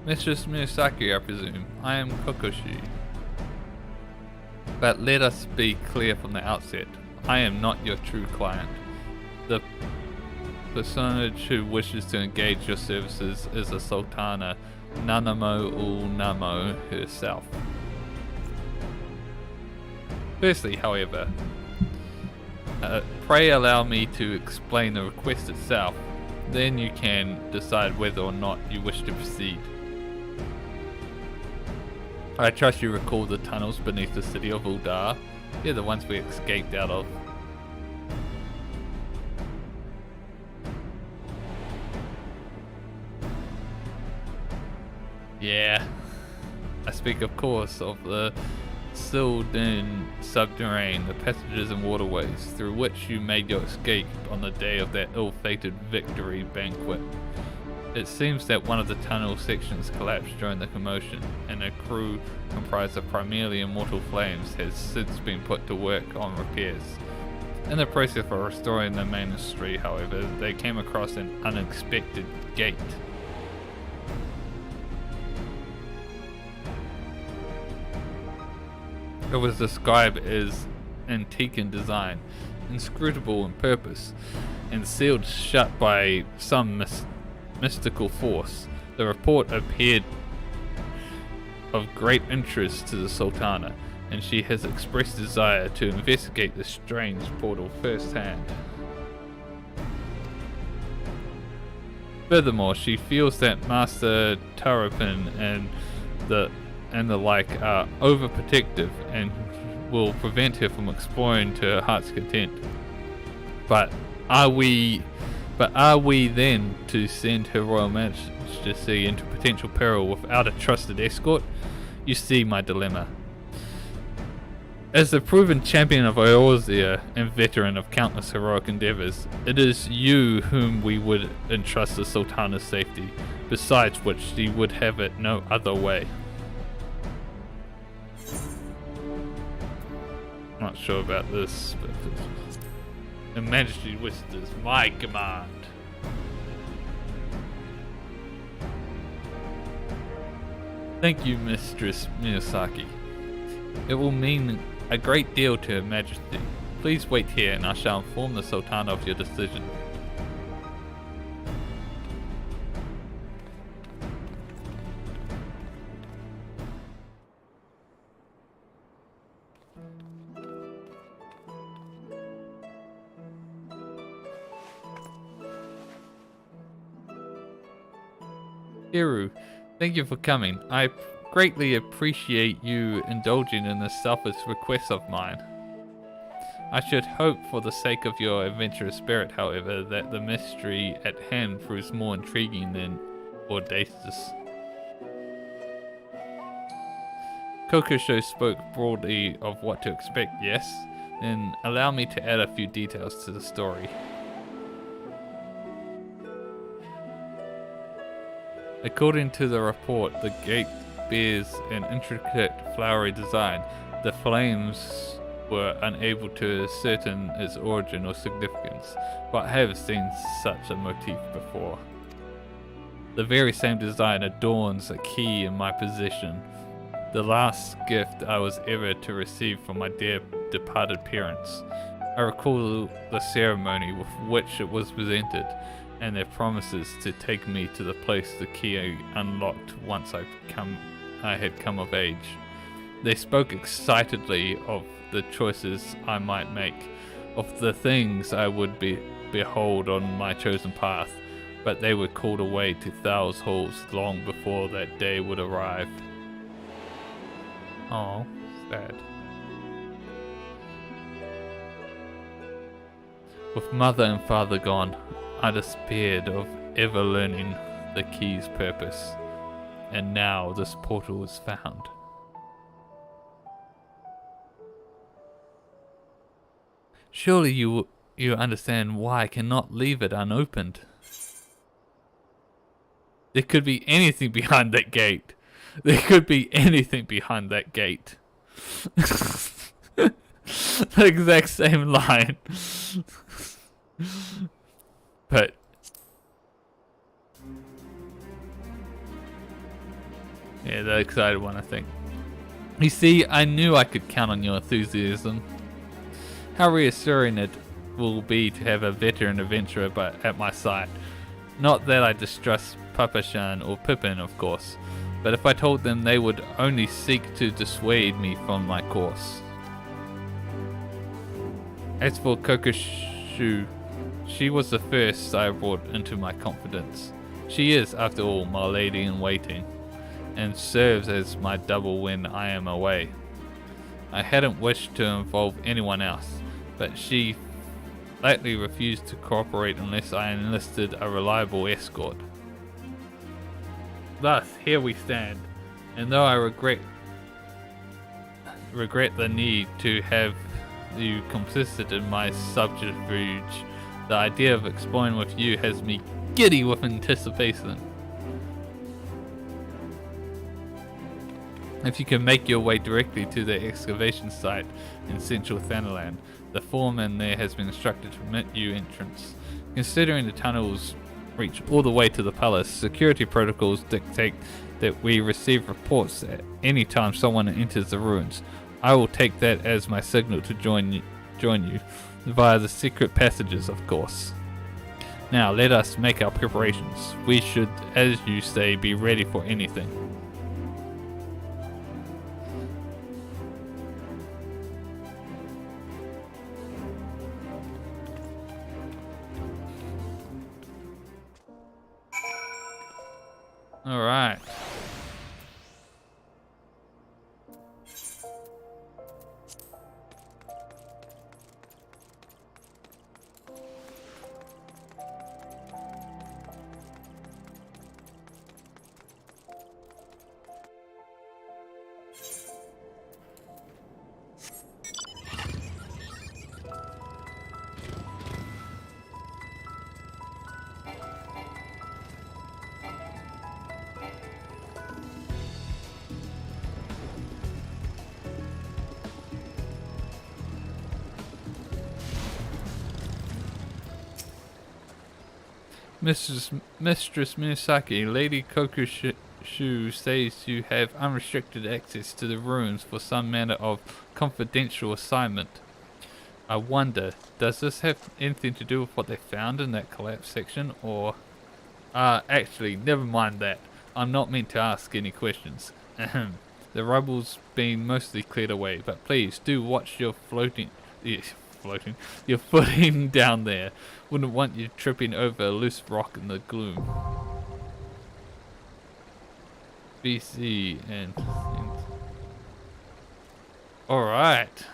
Mistress Miyazaki, I presume. I am Kokoshi. But let us be clear from the outset. I am not your true client. The personage who wishes to engage your services is the Sultana Nanamo Namo herself. Firstly, however, pray allow me to explain the request itself. Then you can decide whether or not you wish to proceed. I trust you recall the tunnels beneath the city of Uldar. Yeah, the ones we escaped out of. Yeah. I speak, of course, of the Sildin subterrane, the passages and waterways through which you made your escape on the day of that ill-fated victory banquet. It seems that one of the tunnel sections collapsed during the commotion, and a crew comprised of primarily immortal flames has since been put to work on repairs. In the process of restoring the monastery, however, they came across an unexpected gate. It was described as antique in design, inscrutable in purpose, and sealed shut by some mystical force. The report appeared of great interest to the Sultana, and she has expressed desire to investigate the strange portal firsthand. Furthermore, she feels that Master Tarapin and the like are overprotective and will prevent her from exploring to her heart's content. But are we then to send Her Royal Majesty into potential peril without a trusted escort? You see my dilemma. As the proven champion of Eorzea and veteran of countless heroic endeavours, it is you whom we would entrust the Sultana's safety, besides which she would have it no other way. Not sure about this, but Her Majesty wishes my command. Thank you, Mistress Miyazaki. It will mean a great deal to Her Majesty. Please wait here and I shall inform the Sultana of your decision. Hiru, thank you for coming. I greatly appreciate you indulging in this selfish request of mine. I should hope for the sake of your adventurous spirit, however, that the mystery at hand proves more intriguing than audacious. Kokosho spoke broadly of what to expect, yes? Then allow me to add a few details to the story. According to the report, the gate bears an intricate flowery design. The flames were unable to ascertain its origin or significance, but I have seen such a motif before. The very same design adorns a key in my possession, the last gift I was ever to receive from my dear departed parents. I recall the ceremony with which it was presented, and their promises to take me to the place the key unlocked once I had come of age. They spoke excitedly of the choices I might make, of the things I would behold on my chosen path, but they were called away to Thal's halls long before that day would arrive. Oh, sad. With mother and father gone, I despaired of ever learning the key's purpose, and now this portal is found. Surely you understand why I cannot leave it unopened. There could be anything behind that gate. There could be anything behind that gate. The exact same line. But yeah, the excited one, I think. You see, I knew I could count on your enthusiasm. How reassuring it will be to have a veteran adventurer at my side. Not that I distrust Papashan or Pippin, of course, but if I told them, they would only seek to dissuade me from my course. As for Kokoshu, she was the first I brought into my confidence. She is, after all, my lady in waiting, and serves as my double when I am away. I hadn't wished to involve anyone else, but she flatly refused to cooperate unless I enlisted a reliable escort. Thus, here we stand, and though I regret the need to have you complicit in my subterfuge, the idea of exploring with you has me giddy with anticipation. If you can make your way directly to the excavation site in central Thanaland, the foreman there has been instructed to permit you entrance. Considering the tunnels reach all the way to the palace, security protocols dictate that we receive reports at any time someone enters the ruins. I will take that as my signal to join you, via the secret passages, of course. Now let us make our preparations. We should, as you say, be ready for anything. All right. Mistress Misaki, Lady Kokoshu says you have unrestricted access to the ruins for some manner of confidential assignment. I wonder, does this have anything to do with what they found in that collapsed section, or... actually, never mind that. I'm not meant to ask any questions. Ahem. The rubble's been mostly cleared away, but please do watch your your footing down there. Wouldn't want you tripping over a loose rock in the gloom. BC and alright.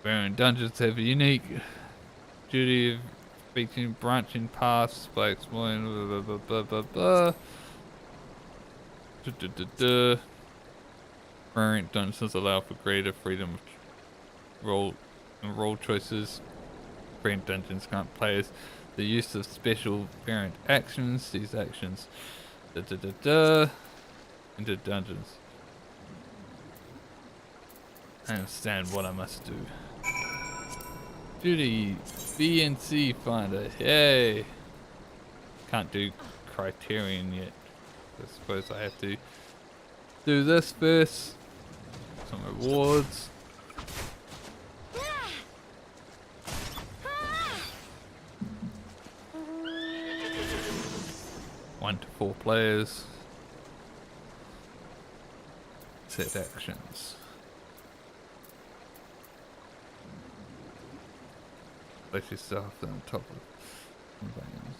Variant dungeons have a unique duty of featuring branching paths by exploring blah blah blah blah blah. Variant dungeons allow for greater freedom of role choices. Variant dungeons grant players the use of special variant actions. These actions into dungeons. I understand what I must do. Duty BNC finder. Yay! Can't do criterion yet. I suppose I have to do this first. Some rewards. 1 to 4 players. Set actions. Place yourself on top of conveyance.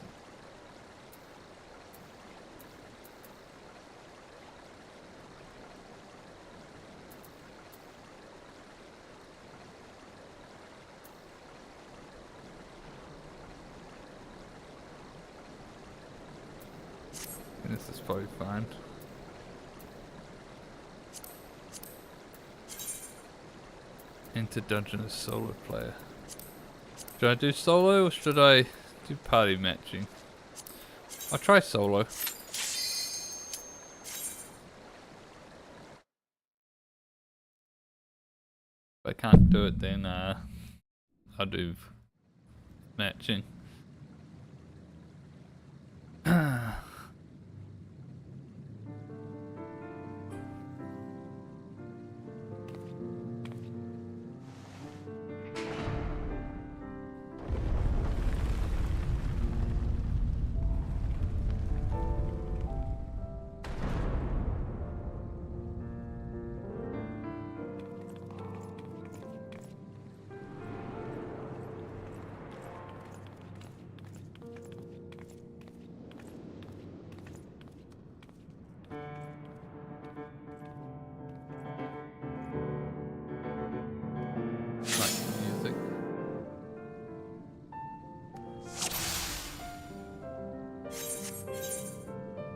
This is probably fine. Enter dungeon as solo player. Should I do solo or should I do party matching? I'll try solo. If I can't do it, then I'll do matching.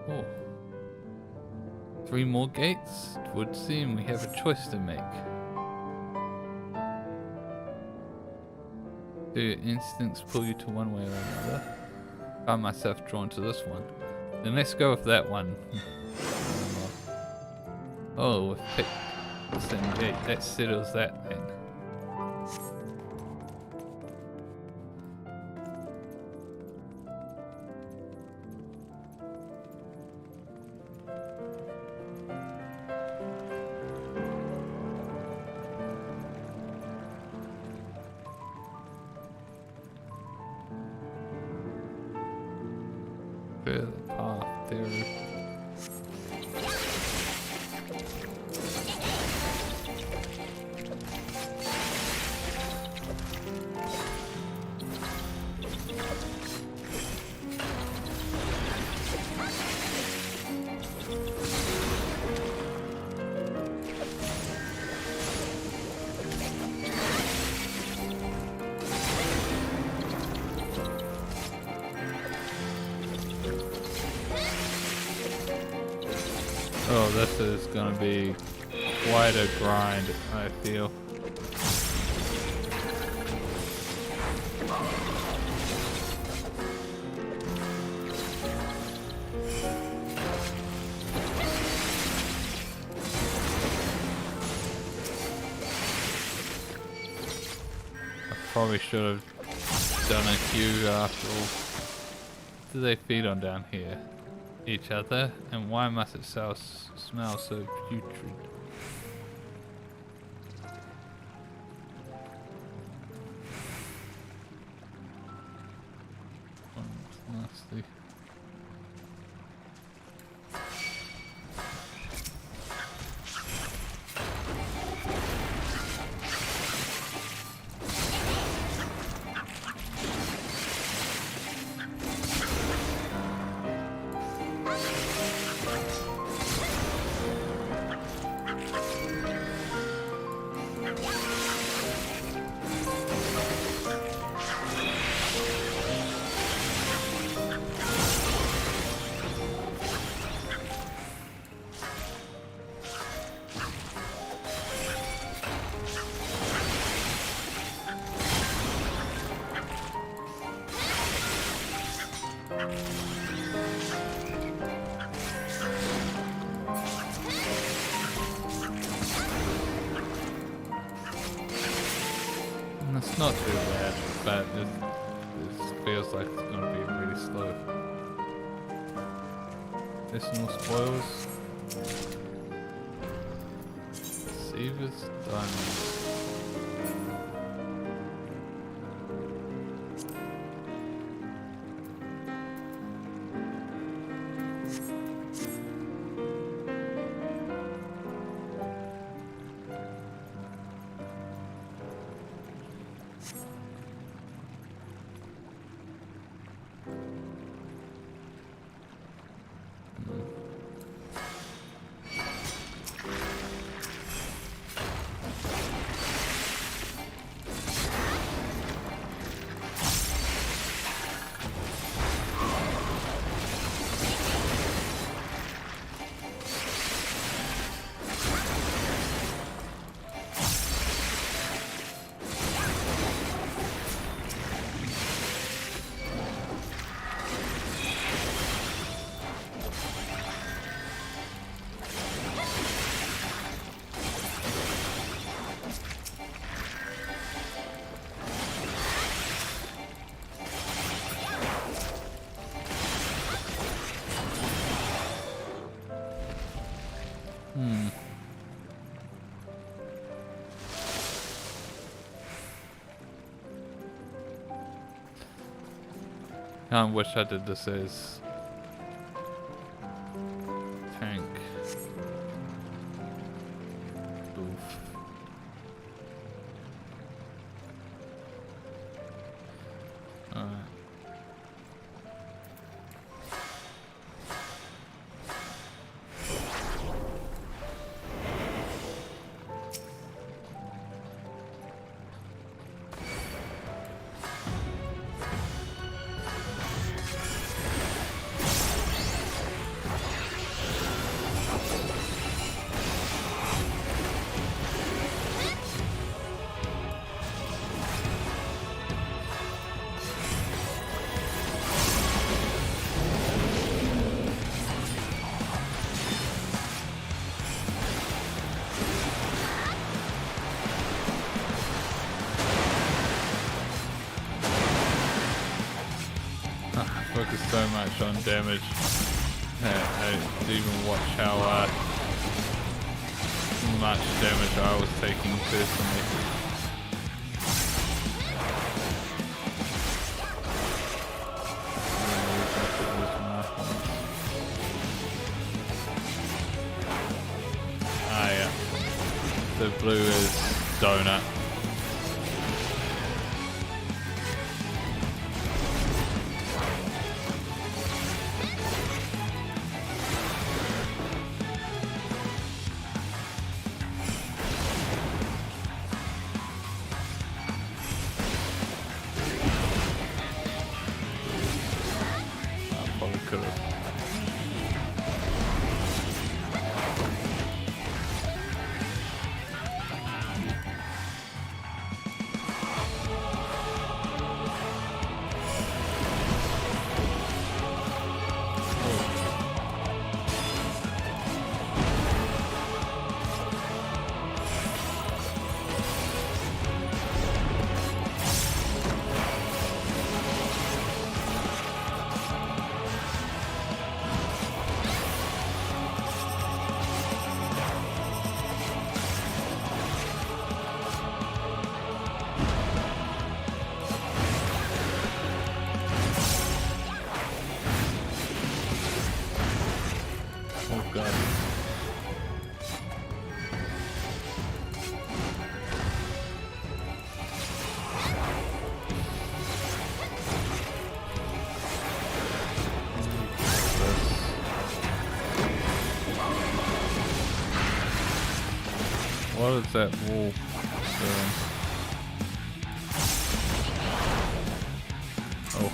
Oh. 3 more gates? It would seem we have a choice to make. Do instincts pull you to one way or another? I found myself drawn to this one. Then let's go with that one. Oh, we've picked the same gate. That settles that then. The path there. Oh, this is gonna be quite a grind, I feel. I probably should have done a queue after all. What do they feed on down here? Each other, and why must it smell so putrid? Nasty. It's not too bad, but this feels like it's gonna be really slow. Additional spoils. Seaver's diamonds. I wish I did this as tank. Oof. Alright. Focus so much on damage. I didn't even watch how much damage I was taking personally. Ah yeah. The blue is donut. What is that wall doing? Oh.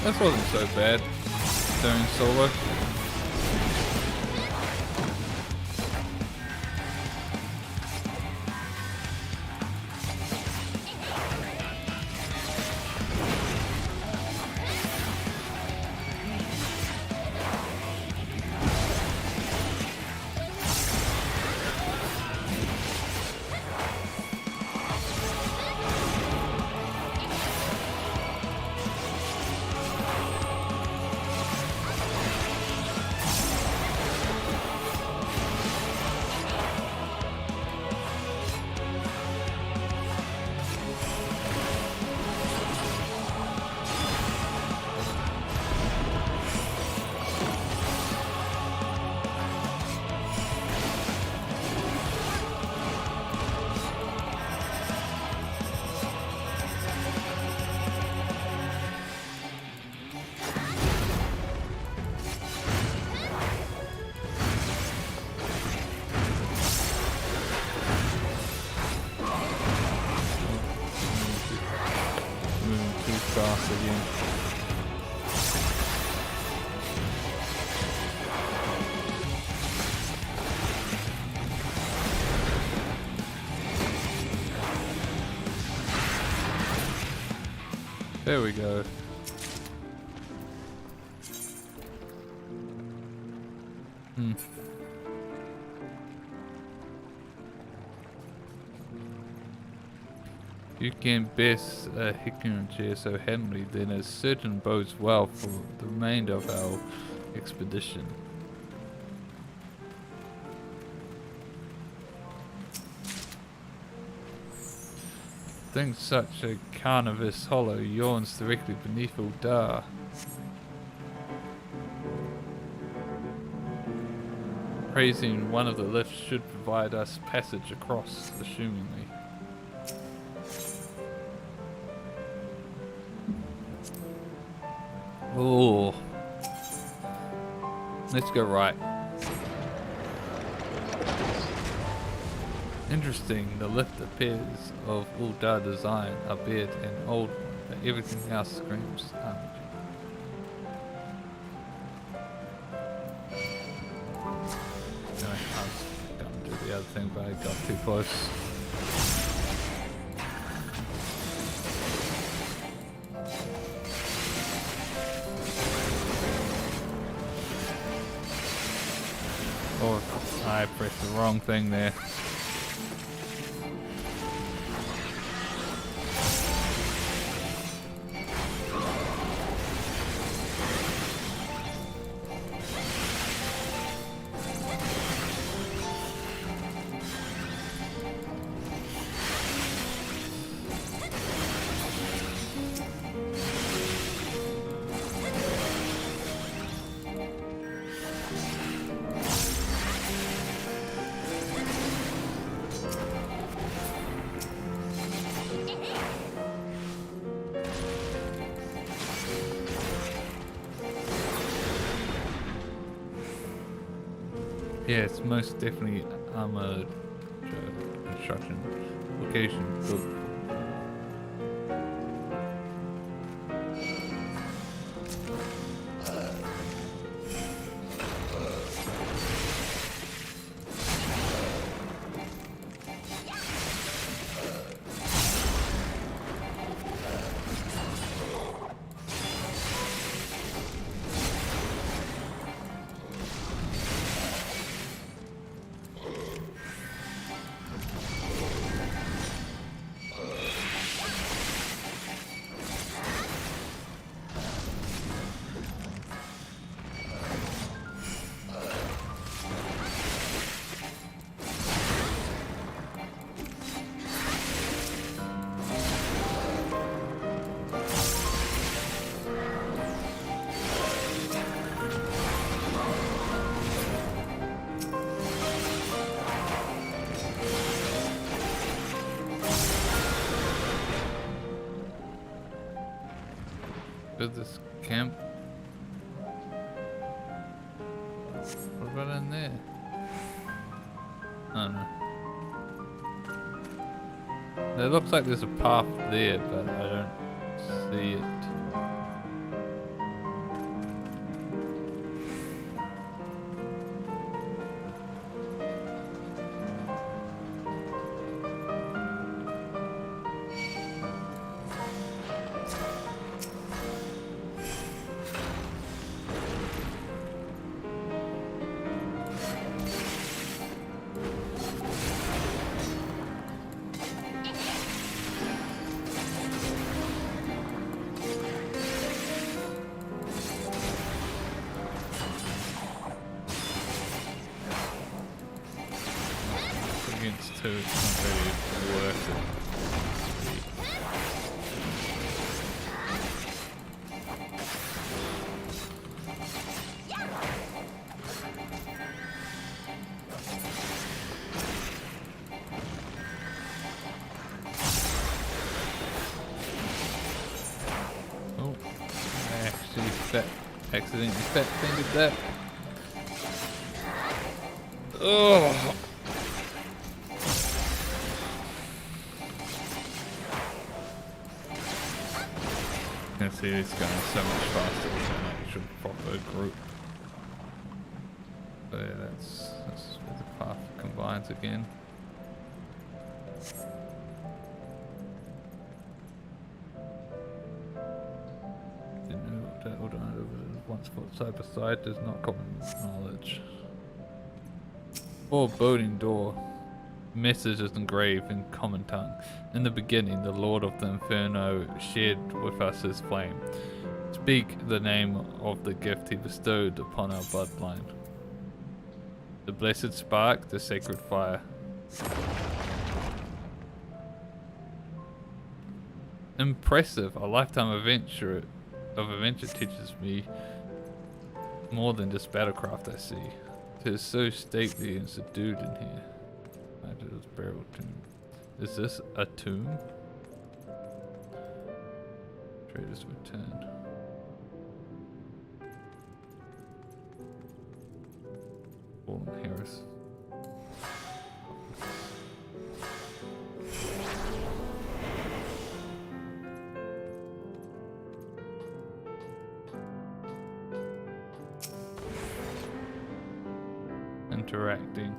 This wasn't so bad doing solo. Fast again. There we go. You can best Hikun chair so handily, then a certain bodes well for the remainder of our expedition. Think such a carnivorous hollow yawns directly beneath Uldar. Praising one of the lifts should provide us passage across, assumingly. Oh, let's go right. Interesting, the lift appears of Uldar design, albeit an old one, but everything else screams homage. No, I was going to do the other thing, but I got too close. Oh, I pressed the wrong thing there. Yeah, it's most definitely armored construction location built. This camp. What about in there? I don't know. It looks like there's a path there, but I don't see it. too. It's not really worth it. Oh, I actually accidentally fat fingered that. Oh. You can see it's going so much faster with an actual proper group. So yeah, that's where the path combines again. Didn't know what that alternative was once fought side by side does not common knowledge. Foreboding door. Message is engraved in common tongue. In the beginning, the Lord of the Inferno shared with us his flame. Speak the name of the gift he bestowed upon our bloodline. The blessed spark, the sacred fire. Impressive. A lifetime of adventure teaches me more than just battlecraft I see. It is so stately and subdued in here. This burial tomb. Is this a tomb? Traders returned. Fallen Harris. Interacting.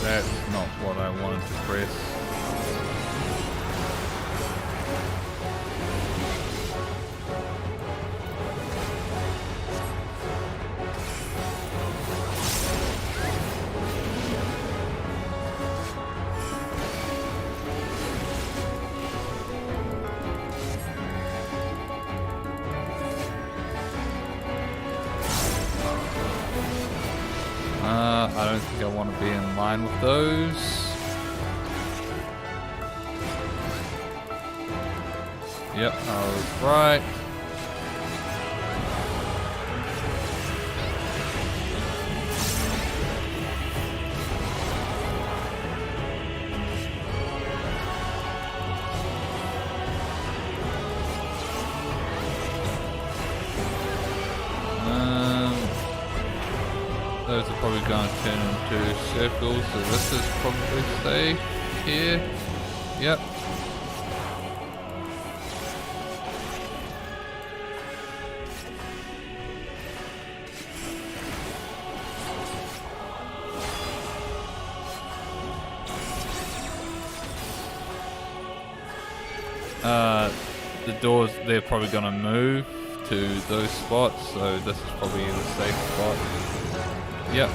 That's not what I wanted to press. I don't think I want to be in line with those. Yep, I was right. Those are probably going to turn into circles, so this is probably safe here. Yep. The doors, they're probably going to move to those spots, so this is probably the safe spot. Yep.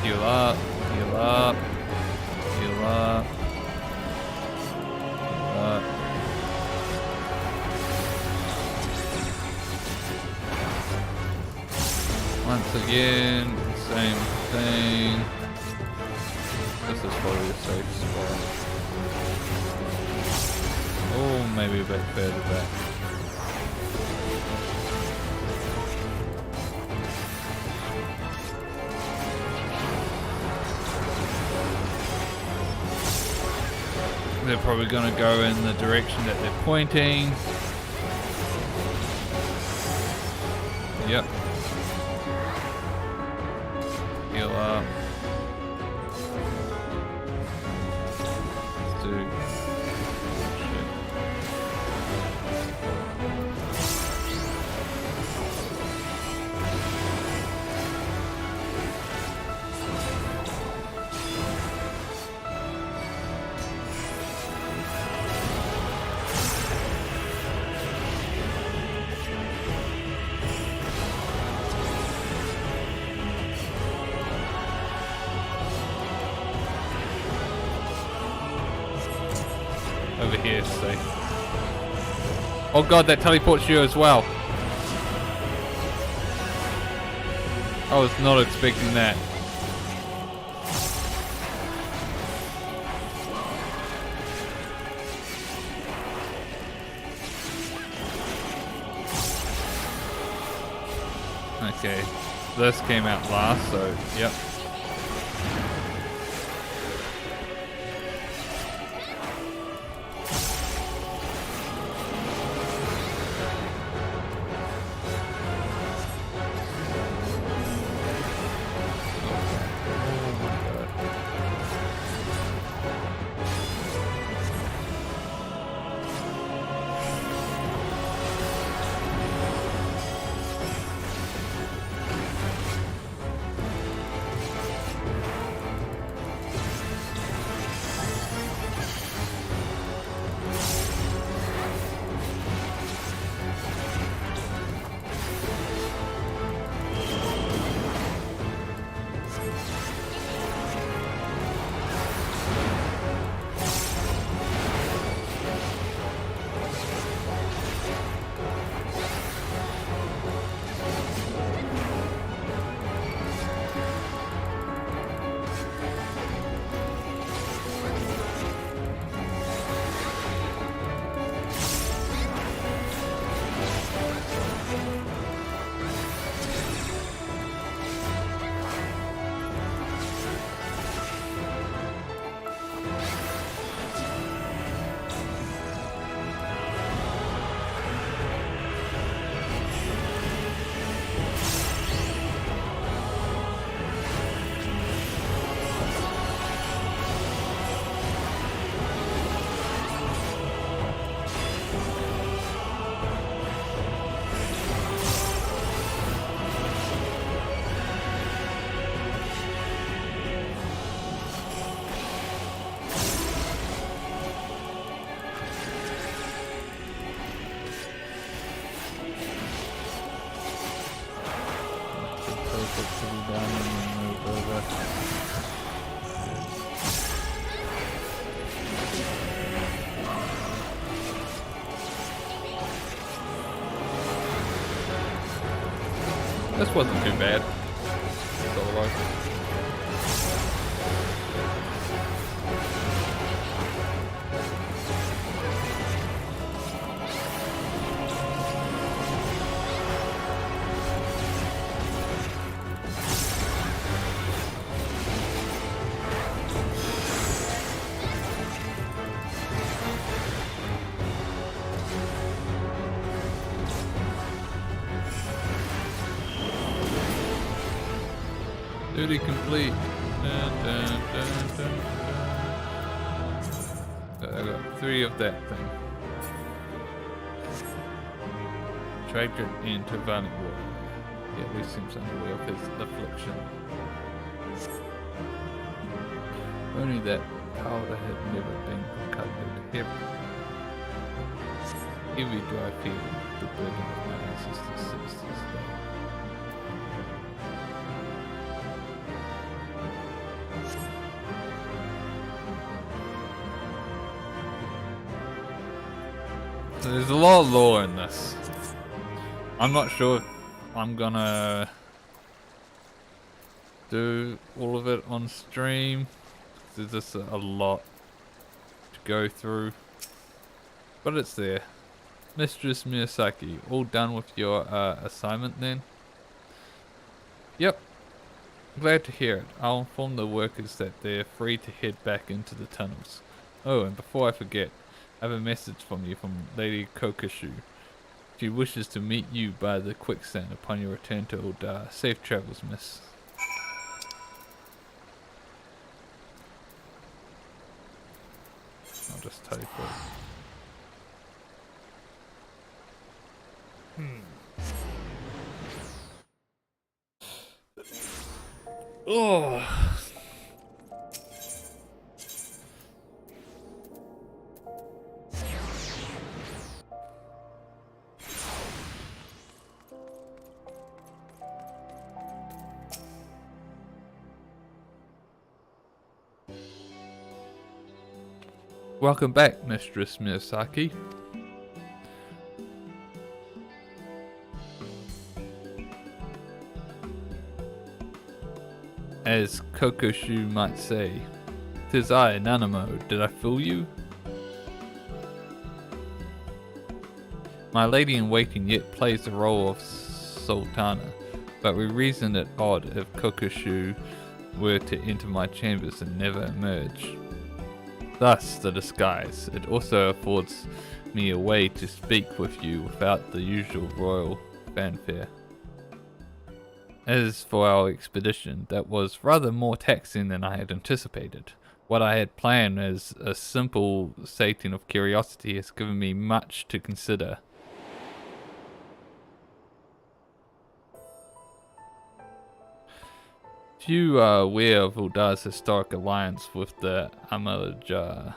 Heal up, heal up, heal up, heal up. Once again, same thing. This is probably a safe spot. Oh, maybe a bit further back. They're probably going to go in the direction that they're pointing. Yep. Heal up. Let's do... over here is safe. Oh god, that teleports you as well. I was not expecting that. Okay, this came out last, so yep. This wasn't too bad. Solo. Duty complete. Dun, dun, dun, dun, dun. I got 3 of that thing. Trader into Valley Water. Yeah, at least seems unaware of his affliction. Only that powder had never been covered heavy. Kiwi do I feel the burden of my ancestors since this day. So there's a lot of lore in this. I'm not sure if I'm gonna do all of it on stream. There's just a lot to go through. But it's there. Mistress Miyazaki, all done with your assignment then? Yep. Glad to hear it. I'll inform the workers that they're free to head back into the tunnels. Oh, and before I forget, I have a message from you from Lady Kokashu. She wishes to meet you by the quicksand upon your return to Oldar. Safe travels, miss. I'll just teleport. Oh. Welcome back, Mistress Miyazaki. As Kokoshu might say, "'Tis I, Nanamo, did I fool you?" My lady-in-waiting yet plays the role of Sultana, but we reasoned it odd if Kokoshu were to enter my chambers and never emerge. Thus the disguise. It also affords me a way to speak with you without the usual royal fanfare. As for our expedition, that was rather more taxing than I had anticipated. What I had planned as a simple sating of curiosity has given me much to consider. Few are aware of Uldar's historic alliance with the Amalajar.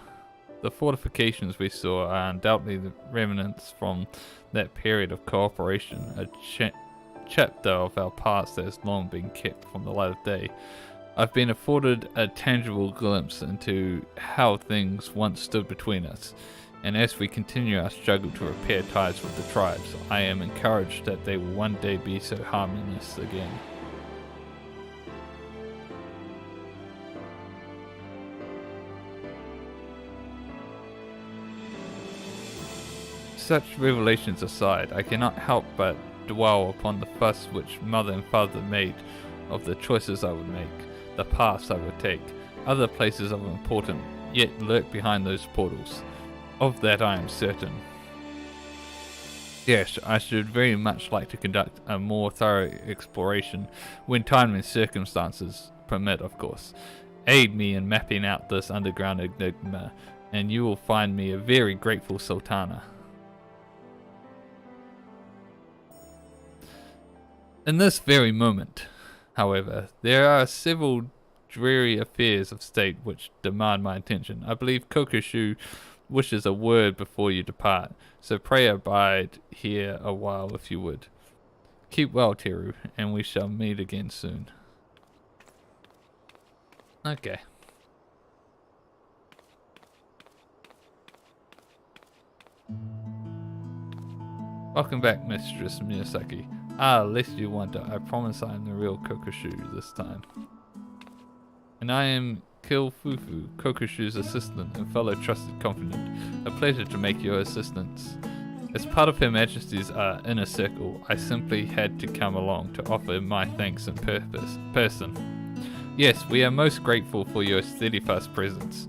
The fortifications we saw are undoubtedly the remnants from that period of cooperation, a chapter of our past that has long been kept from the light of day. I've been afforded a tangible glimpse into how things once stood between us, and as we continue our struggle to repair ties with the tribes, I am encouraged that they will one day be so harmonious again. Such revelations aside, I cannot help but dwell upon the fuss which mother and father made of the choices I would make, the paths I would take. Other places of importance yet lurk behind those portals. Of that I am certain. Yes, I should very much like to conduct a more thorough exploration when time and circumstances permit, of course. Aid me in mapping out this underground enigma, and you will find me a very grateful Sultana. In this very moment, however, there are several dreary affairs of state which demand my attention. I believe Kokoshu wishes a word before you depart, so pray abide here a while if you would. Keep well, Teru, and we shall meet again soon. Okay. Welcome back, Mistress Miyazaki. Ah, lest you wonder, I promise I am the real Kokoshu this time. And I am Kilfufu, Kokoshu's assistant and fellow trusted confidant. A pleasure to make your assistance. As part of Her Majesty's inner circle, I simply had to come along to offer my thanks in person. Yes, we are most grateful for your steadfast presence.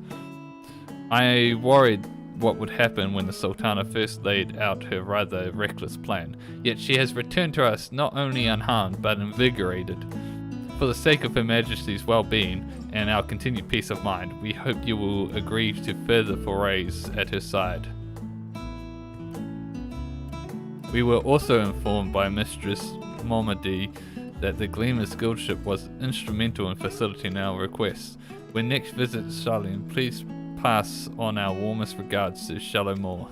I worried what would happen when the Sultana first laid out her rather reckless plan, yet she has returned to us not only unharmed but invigorated. For the sake of Her Majesty's well-being and our continued peace of mind, we hope you will agree to further forays at her side. We were also informed by Mistress Momadi that the Gleamer's guildship was instrumental in facilitating our requests. When next visit Charlene, please pass on our warmest regards to Shallow Moor.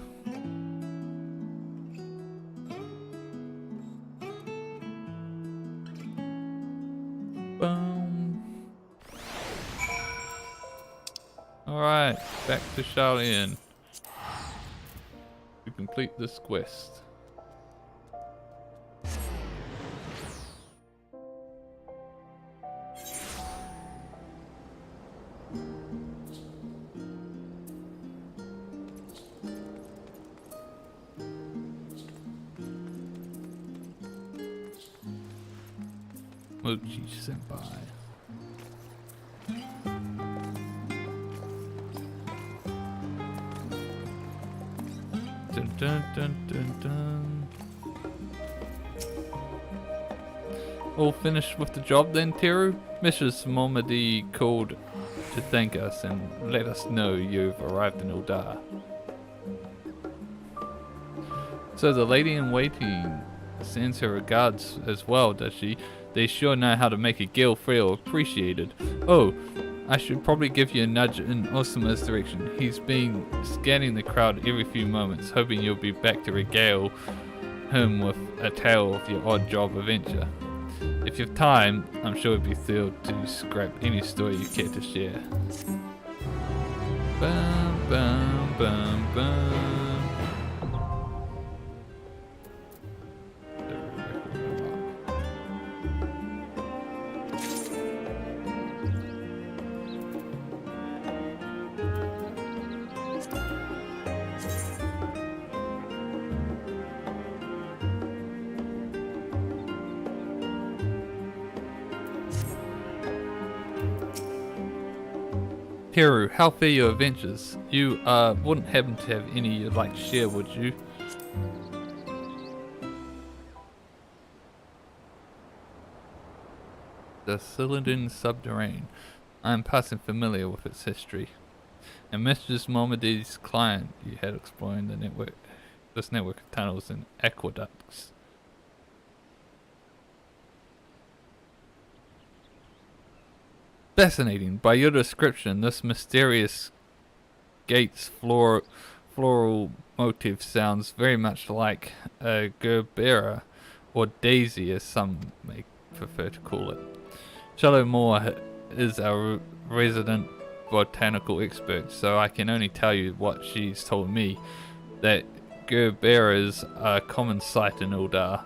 Boom. Alright, back to Charlene to complete this quest. Mochi Senpai. Dun dun dun dun dun. All finished with the job then, Teru? Mrs. Momadi called to thank us and let us know you've arrived in Uldar. So the lady-in-waiting sends her regards as well, does she? They sure know how to make a girl feel appreciated. Oh, I should probably give you a nudge in Osuma's direction. He's been scanning the crowd every few moments, hoping you'll be back to regale him with a tale of your odd job adventure. If you have time, I'm sure he'd be thrilled to scrap any story you care to share. Bum, bum. Bum, bum. Hero, how fare your adventures? You wouldn't happen to have any you'd like to share, would you? The Cylindrin subterrane. I am passing familiar with its history. And Mistress Mohammedy's client, you had exploring the network, this network of tunnels and aqueducts. Fascinating. By your description, this mysterious gate's floral motif sounds very much like a gerbera, or daisy as some may prefer to call it. Charlotte Moore is our resident botanical expert, so I can only tell you what she's told me, that gerberas are a common sight in Uldar,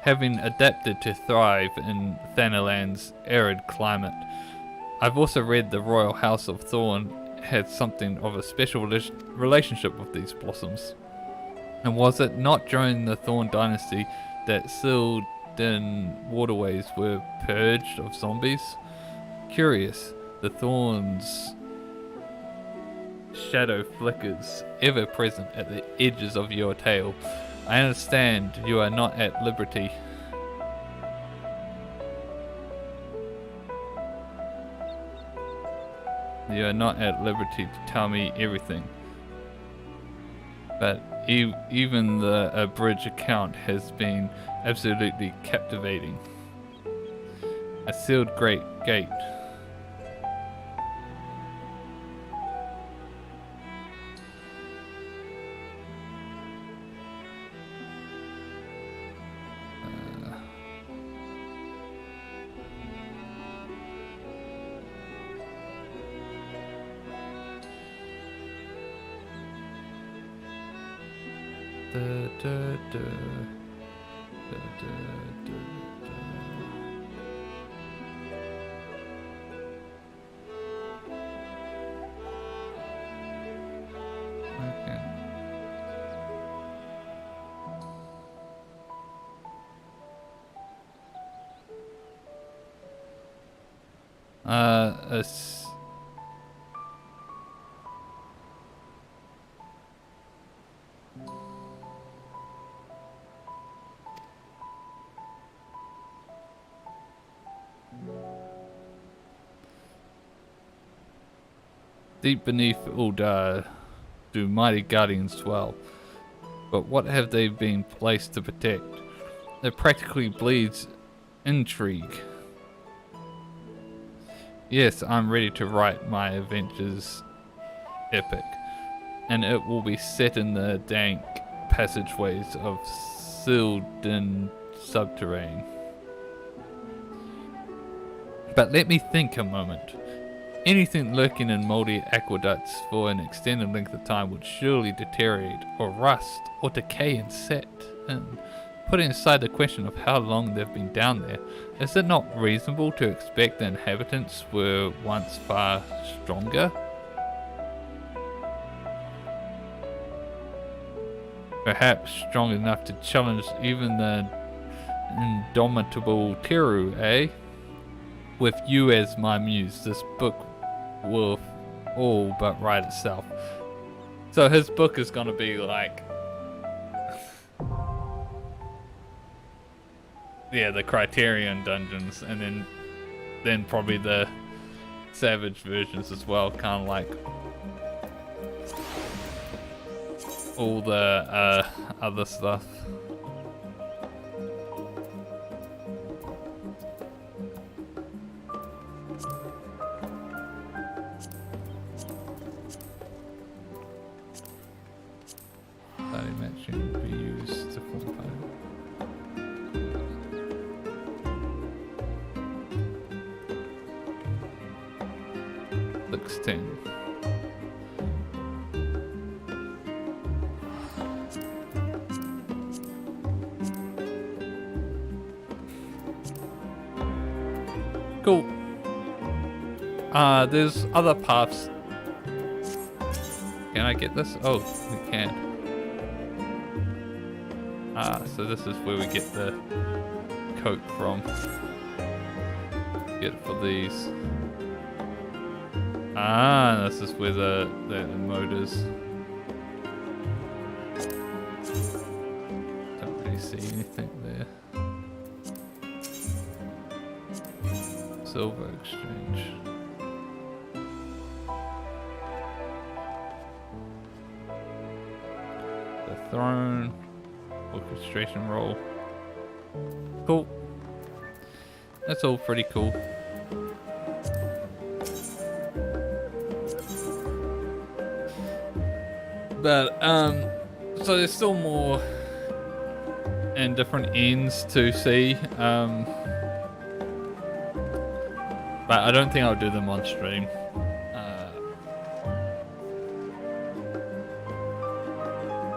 having adapted to thrive in Thanaland's arid climate. I've also read the Royal House of Thorn had something of a special relationship with these blossoms. And was it not during the Thorn dynasty that Sylvan waterways were purged of zombies? Curious, the Thorn's shadow flickers, ever present at the edges of your tale. I understand you are not at liberty. You are not at liberty to tell me everything. But even the abridged account has been absolutely captivating. A sealed great gate. Deep beneath Uldar do mighty guardians dwell, but what have they been placed to protect? It practically bleeds intrigue. Yes, I'm ready to write my adventures epic, and it will be set in the dank passageways of Sylvan subterrane. But let me think a moment. Anything lurking in mouldy aqueducts for an extended length of time would surely deteriorate, or rust, or decay and set in. Putting aside the question of how long they've been down there, is it not reasonable to expect the inhabitants were once far stronger? Perhaps strong enough to challenge even the indomitable Teru, eh? With you as my muse, this book will all but write itself. So his book is gonna be like, yeah, the Criterion dungeons, and then probably the Savage versions as well, kind of like all the other stuff. Matching be used to form part. Looks 10. Cool. There's other paths. Can I get this? Oh, we can. So this is where we get the coke from. Get it for these. This is where the motors. Don't really see anything there. Silver exchange. The throne. Orchestration roll. Cool. That's all pretty cool. But so there's still more and different ends to see. But I don't think I'll do them on stream.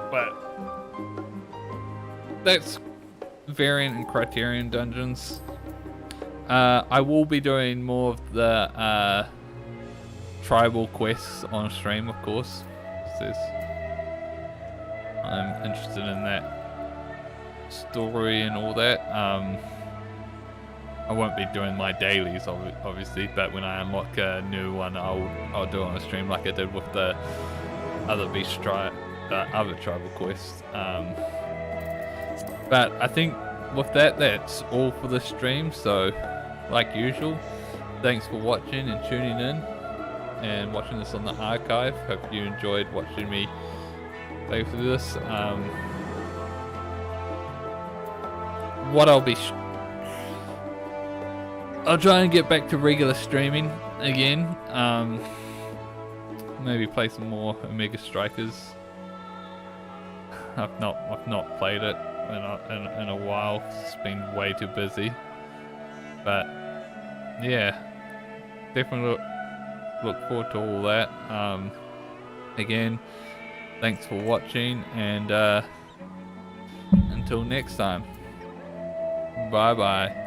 But that's variant and criterion dungeons. I will be doing more of the tribal quests on stream, of course. I'm interested in that story and all that. I won't be doing my dailies, obviously, but when I unlock a new one, I'll do it on a stream like I did with the other other tribal quests. But I think with that, that's all for the stream. So, like usual, thanks for watching and tuning in and watching this on the archive. Hope you enjoyed watching me play through this. What I'll try and get back to regular streaming again. Maybe play some more Omega Strikers. I've not played it in a while. It's been way too busy. But yeah, definitely look forward to all that. Again, thanks for watching, and until next time, bye bye.